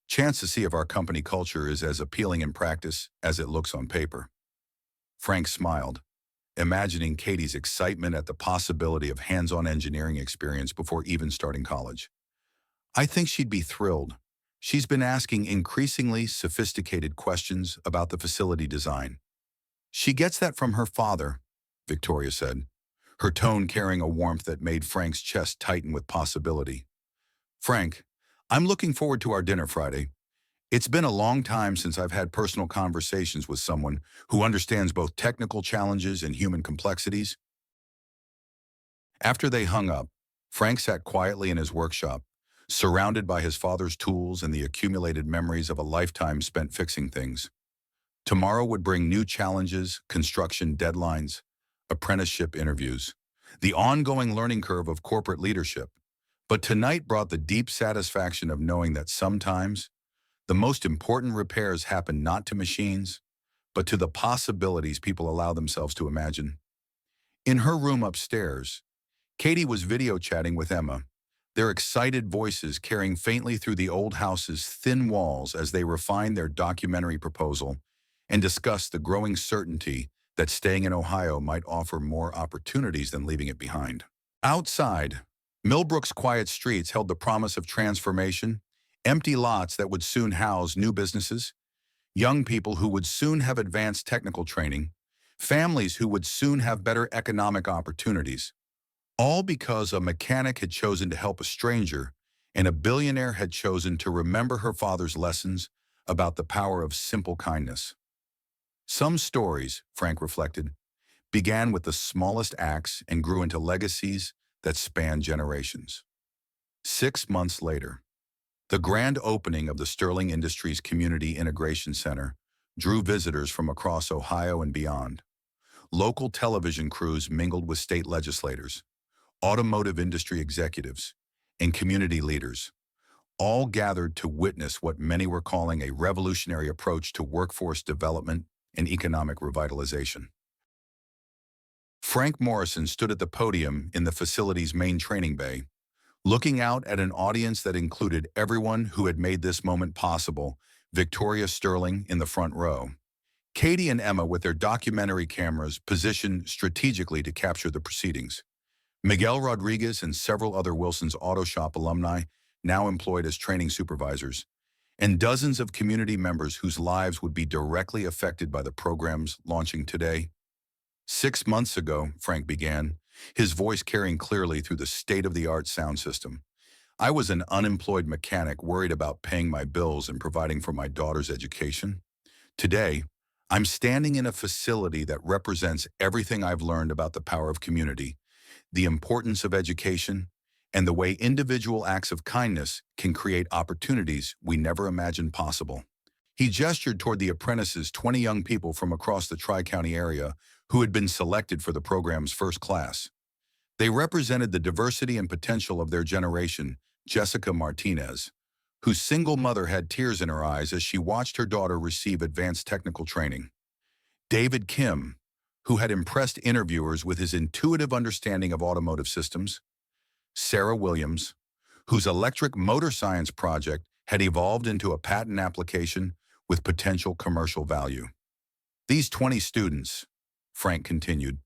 chance to see if our company culture is as appealing in practice as it looks on paper. Frank smiled, imagining Katie's excitement at the possibility of hands-on engineering experience before even starting college. I think she'd be thrilled. She's been asking increasingly sophisticated questions about the facility design. She gets that from her father, Victoria said, her tone carrying a warmth that made Frank's chest tighten with possibility. Frank, I'm looking forward to our dinner Friday. It's been a long time since I've had personal conversations with someone who understands both technical challenges and human complexities. After they hung up, Frank sat quietly in his workshop, surrounded by his father's tools and the accumulated memories of a lifetime spent fixing things. Tomorrow would bring new challenges, construction deadlines, apprenticeship interviews, the ongoing learning curve of corporate leadership. But tonight brought the deep satisfaction of knowing that sometimes the most important repairs happen not to machines, but to the possibilities people allow themselves to imagine. In her room upstairs, Katie was video chatting with Emma, their excited voices carrying faintly through the old house's thin walls as they refined their documentary proposal and discussed the growing certainty that staying in Ohio might offer more opportunities than leaving it behind. Outside, Millbrook's quiet streets held the promise of transformation, empty lots that would soon house new businesses, young people who would soon have advanced technical training, families who would soon have better economic opportunities, all because a mechanic had chosen to help a stranger and a billionaire had chosen to remember her father's lessons about the power of simple kindness. Some stories, Frank reflected, began with the smallest acts and grew into legacies that span generations. 6 months later, the grand opening of the Sterling Industries Community Integration Center drew visitors from across Ohio and beyond. Local television crews mingled with state legislators, automotive industry executives, and community leaders, all gathered to witness what many were calling a revolutionary approach to workforce development and economic revitalization. Frank Morrison stood at the podium in the facility's main training bay, looking out at an audience that included everyone who had made this moment possible, Victoria Sterling in the front row, Katie and Emma with their documentary cameras positioned strategically to capture the proceedings, Miguel Rodriguez and several other Wilson's Auto Shop alumni now employed as training supervisors, and dozens of community members whose lives would be directly affected by the programs launching today. 6 months ago, Frank began, his voice carrying clearly through the state-of-the-art sound system. I was an unemployed mechanic worried about paying my bills and providing for my daughter's education. Today, I'm standing in a facility that represents everything I've learned about the power of community, the importance of education, and the way individual acts of kindness can create opportunities we never imagined possible. He gestured toward the apprentices, 20 young people from across the Tri-County area who had been selected for the program's first class. They represented the diversity and potential of their generation, Jessica Martinez, whose single mother had tears in her eyes as she watched her daughter receive advanced technical training. David Kim, who had impressed interviewers with his intuitive understanding of automotive systems. Sarah Williams, whose electric motor science project had evolved into a patent application with potential commercial value. These 20 students, Frank continued,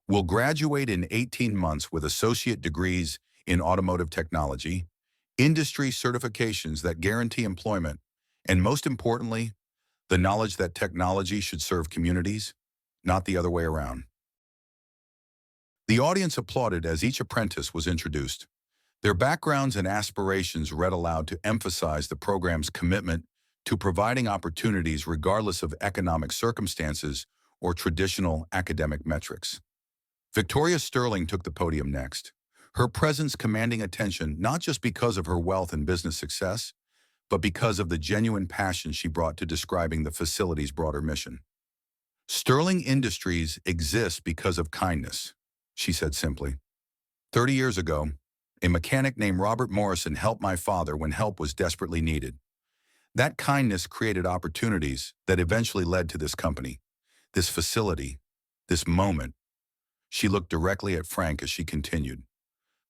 will graduate in 18 months with associate degrees in automotive technology, industry certifications that guarantee employment, and most importantly, the knowledge that technology should serve communities, not the other way around. The audience applauded as each apprentice was introduced, their backgrounds and aspirations read aloud to emphasize the program's commitment to providing opportunities regardless of economic circumstances or traditional academic metrics. Victoria Sterling took the podium next, her presence commanding attention not just because of her wealth and business success, but because of the genuine passion she brought to describing the facility's broader mission. Sterling Industries exists because of kindness, she said simply. 30 years ago, a mechanic named Robert Morrison helped my father when help was desperately needed. That kindness created opportunities that eventually led to this company, this facility, this moment. She looked directly at Frank as she continued.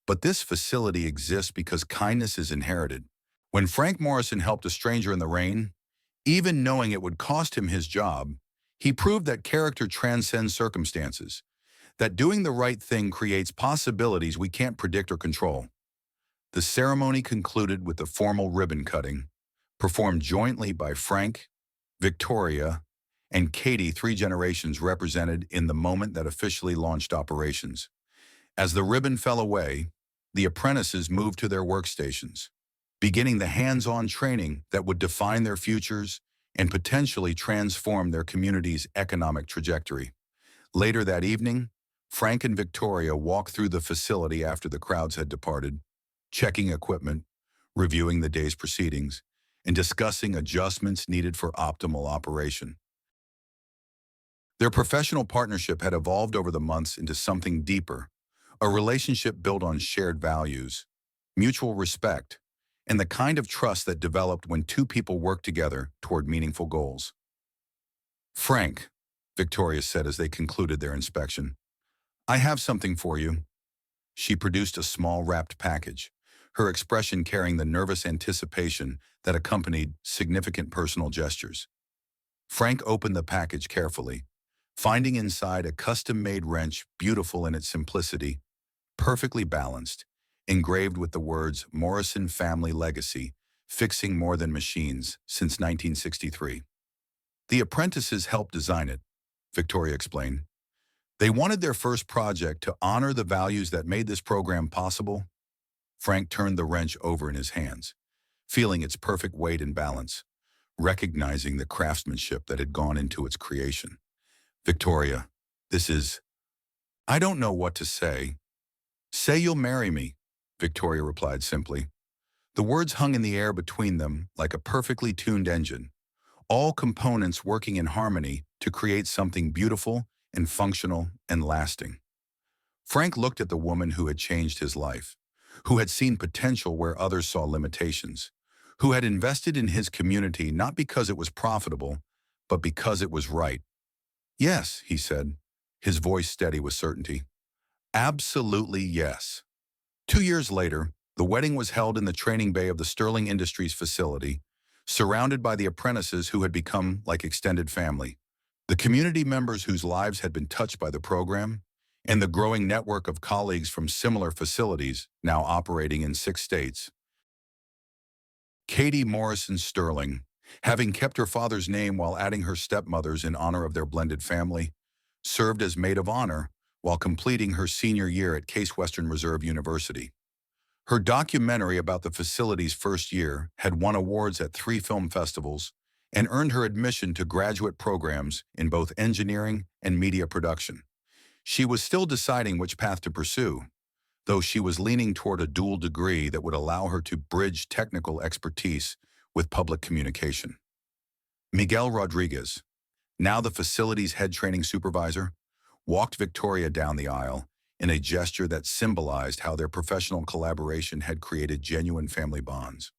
But this facility exists because kindness is inherited. When Frank Morrison helped a stranger in the rain, even knowing it would cost him his job, he proved that character transcends circumstances, that doing the right thing creates possibilities we can't predict or control. The ceremony concluded with a formal ribbon cutting, performed jointly by Frank, Victoria, and Katie, three generations represented in the moment that officially launched operations. As the ribbon fell away, the apprentices moved to their workstations, beginning the hands-on training that would define their futures and potentially transform their community's economic trajectory. Later that evening, Frank and Victoria walked through the facility after the crowds had departed, checking equipment, reviewing the day's proceedings, and discussing adjustments needed for optimal operation. Their professional partnership had evolved over the months into something deeper, a relationship built on shared values, mutual respect, and the kind of trust that developed when two people work together toward meaningful goals. "Frank," Victoria said as they concluded their inspection, "I have something for you." She produced a small wrapped package, her expression carrying the nervous anticipation that accompanied significant personal gestures. Frank opened the package carefully, finding inside a custom-made wrench beautiful in its simplicity, perfectly balanced, engraved with the words "Morrison Family Legacy, Fixing More Than Machines Since 1963. The apprentices helped design it, Victoria explained. They wanted their first project to honor the values that made this program possible. Frank turned the wrench over in his hands, feeling its perfect weight and balance, recognizing the craftsmanship that had gone into its creation. "Victoria, this is... I don't know what to say." "Say you'll marry me," Victoria replied simply. The words hung in the air between them like a perfectly tuned engine, all components working in harmony to create something beautiful and functional and lasting. Frank looked at the woman who had changed his life, who had seen potential where others saw limitations, who had invested in his community not because it was profitable, but because it was right. "Yes," he said, his voice steady with certainty. "Absolutely yes." 2 years later, the wedding was held in the training bay of the Sterling Industries facility, surrounded by the apprentices who had become like extended family, the community members whose lives had been touched by the program, and the growing network of colleagues from similar facilities now operating in 6 states. Katie Morrison Sterling, having kept her father's name while adding her stepmother's in honor of their blended family, served as maid of honor while completing her senior year at Case Western Reserve University. Her documentary about the facility's first year had won awards at 3 film festivals and earned her admission to graduate programs in both engineering and media production. She was still deciding which path to pursue, though she was leaning toward a dual degree that would allow her to bridge technical expertise with public communication. Miguel Rodriguez, now the facility's head training supervisor, walked Victoria down the aisle in a gesture that symbolized how their professional collaboration had created genuine family bonds.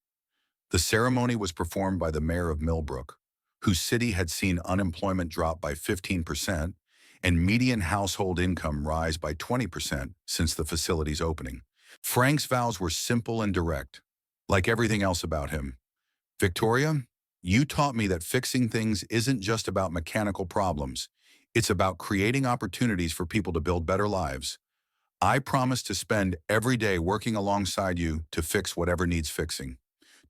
The ceremony was performed by the mayor of Millbrook, whose city had seen unemployment drop by 15% and median household income rise by 20% since the facility's opening. Frank's vows were simple and direct, like everything else about him. "Victoria, you taught me that fixing things isn't just about mechanical problems. It's about creating opportunities for people to build better lives. I promise to spend every day working alongside you to fix whatever needs fixing,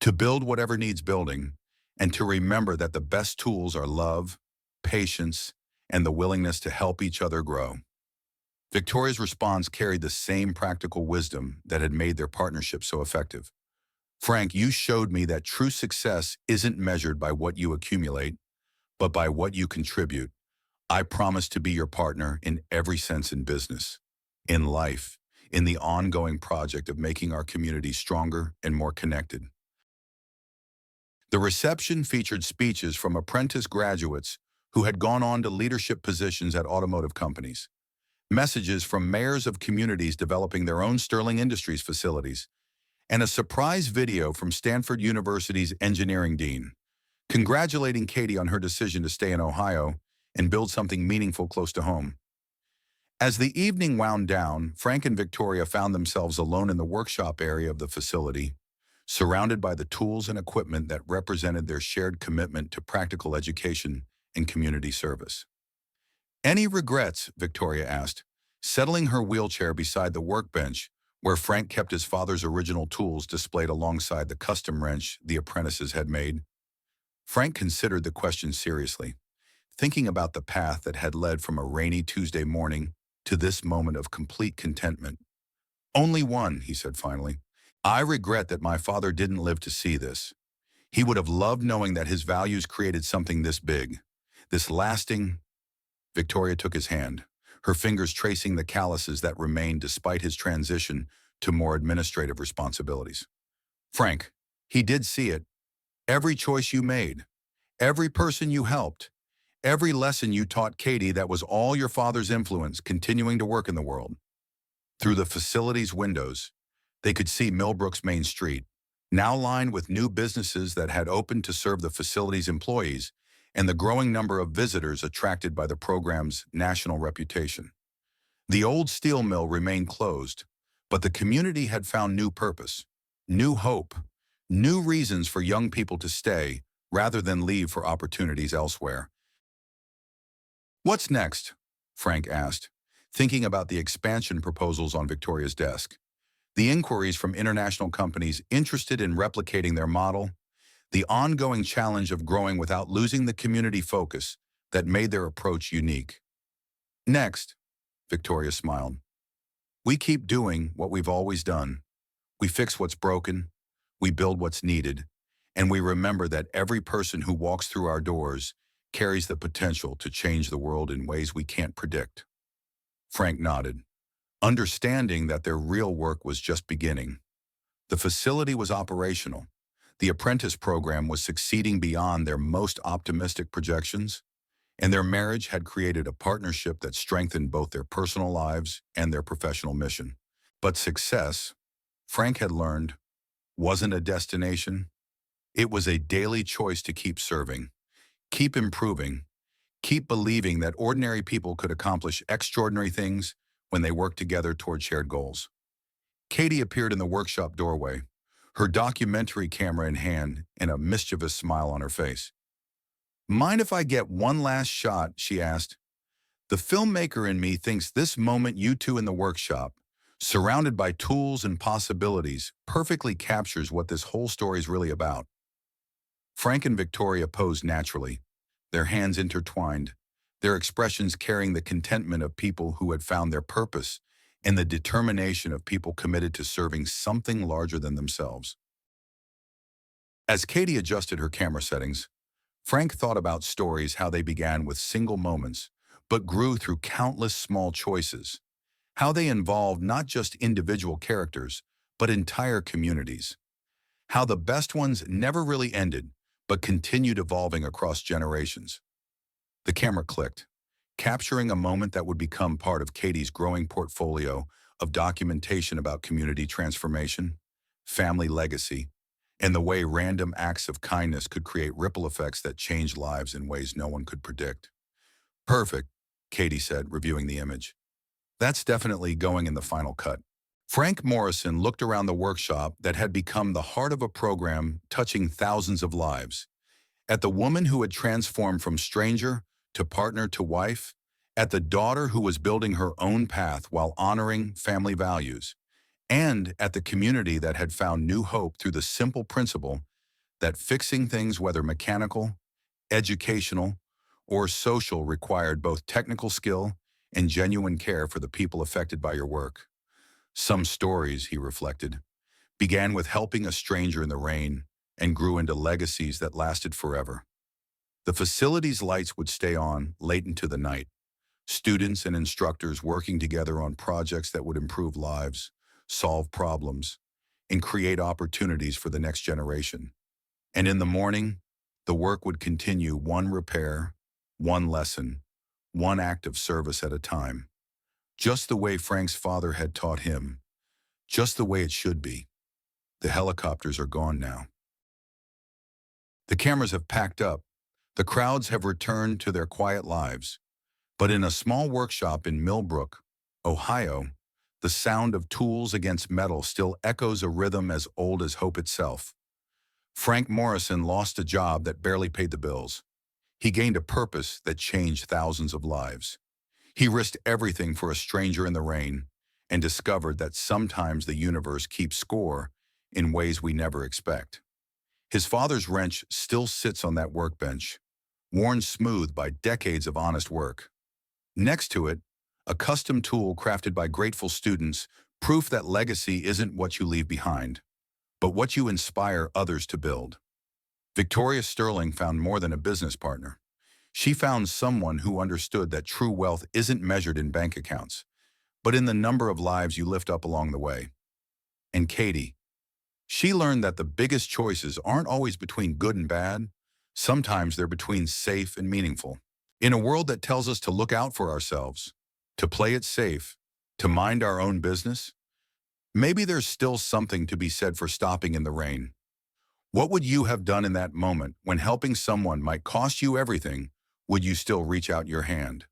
to build whatever needs building, and to remember that the best tools are love, patience, and the willingness to help each other grow." Victoria's response carried the same practical wisdom that had made their partnership so effective. "Frank, you showed me that true success isn't measured by what you accumulate, but by what you contribute. I promise to be your partner in every sense in business, in life, in the ongoing project of making our community stronger and more connected." The reception featured speeches from apprentice graduates who had gone on to leadership positions at automotive companies, messages from mayors of communities developing their own Sterling Industries facilities, and a surprise video from Stanford University's engineering dean, congratulating Katie on her decision to stay in Ohio and build something meaningful close to home. As the evening wound down, Frank and Victoria found themselves alone in the workshop area of the facility, surrounded by the tools and equipment that represented their shared commitment to practical education and community service. "Any regrets?" Victoria asked, settling her wheelchair beside the workbench where Frank kept his father's original tools displayed alongside the custom wrench the apprentices had made. Frank considered the question seriously, thinking about the path that had led from a rainy Tuesday morning to this moment of complete contentment. "Only one," he said finally. "I regret that my father didn't live to see this. He would have loved knowing that his values created something this big, this lasting." Victoria took his hand, her fingers tracing the calluses that remained despite his transition to more administrative responsibilities. "Frank, he did see it. Every choice you made, every person you helped, every lesson you taught Katie, that was all your father's influence continuing to work in the world." Through the facility's windows, they could see Millbrook's main street, now lined with new businesses that had opened to serve the facility's employees and the growing number of visitors attracted by the program's national reputation. The old steel mill remained closed, but the community had found new purpose, new hope, new reasons for young people to stay rather than leave for opportunities elsewhere. "What's next?" Frank asked, thinking about the expansion proposals on Victoria's desk, the inquiries from international companies interested in replicating their model, the ongoing challenge of growing without losing the community focus that made their approach unique. "Next," Victoria smiled, "we keep doing what we've always done. We fix what's broken, we build what's needed, and we remember that every person who walks through our doors carries the potential to change the world in ways we can't predict." Frank nodded, understanding that their real work was just beginning. The facility was operational. The apprentice program was succeeding beyond their most optimistic projections, and their marriage had created a partnership that strengthened both their personal lives and their professional mission. But success, Frank had learned, wasn't a destination. It was a daily choice to keep serving, keep improving, keep believing that ordinary people could accomplish extraordinary things when they worked together toward shared goals. Katie appeared in the workshop doorway, her documentary camera in hand and a mischievous smile on her face. "Mind if I get one last shot?" she asked. "The filmmaker in me thinks this moment you two in the workshop, surrounded by tools and possibilities, perfectly captures what this whole story is really about." Frank and Victoria posed naturally, their hands intertwined, their expressions carrying the contentment of people who had found their purpose and the determination of people committed to serving something larger than themselves. As Katie adjusted her camera settings, Frank thought about stories, how they began with single moments, but grew through countless small choices, how they involved not just individual characters, but entire communities, how the best ones never really ended, but continued evolving across generations. The camera clicked, capturing a moment that would become part of Katie's growing portfolio of documentation about community transformation, family legacy, and the way random acts of kindness could create ripple effects that changed lives in ways no one could predict. "Perfect," Katie said, reviewing the image. "That's definitely going in the final cut." Frank Morrison looked around the workshop that had become the heart of a program touching thousands of lives, at the woman who had transformed from stranger to partner to wife, at the daughter who was building her own path while honoring family values, and at the community that had found new hope through the simple principle that fixing things, whether mechanical, educational, or social, required both technical skill and genuine care for the people affected by your work. Some stories, he reflected, began with helping a stranger in the rain and grew into legacies that lasted forever. The facility's lights would stay on late into the night, students and instructors working together on projects that would improve lives, solve problems, and create opportunities for the next generation. And in the morning, the work would continue, one repair, one lesson, one act of service at a time, just the way Frank's father had taught him, just the way it should be. The helicopters are gone now. The cameras have packed up. The crowds have returned to their quiet lives. But in a small workshop in Millbrook, Ohio, the sound of tools against metal still echoes a rhythm as old as hope itself. Frank Morrison lost a job that barely paid the bills. He gained a purpose that changed thousands of lives. He risked everything for a stranger in the rain and discovered that sometimes the universe keeps score in ways we never expect. His father's wrench still sits on that workbench, worn smooth by decades of honest work. Next to it, a custom tool crafted by grateful students, proof that legacy isn't what you leave behind, but what you inspire others to build. Victoria Sterling found more than a business partner. She found someone who understood that true wealth isn't measured in bank accounts, but in the number of lives you lift up along the way. And Katie, she learned that the biggest choices aren't always between good and bad. Sometimes they're between safe and meaningful. In a world that tells us to look out for ourselves, to play it safe, to mind our own business, maybe there's still something to be said for stopping in the rain. What would you have done in that moment when helping someone might cost you everything? Would you still reach out your hand?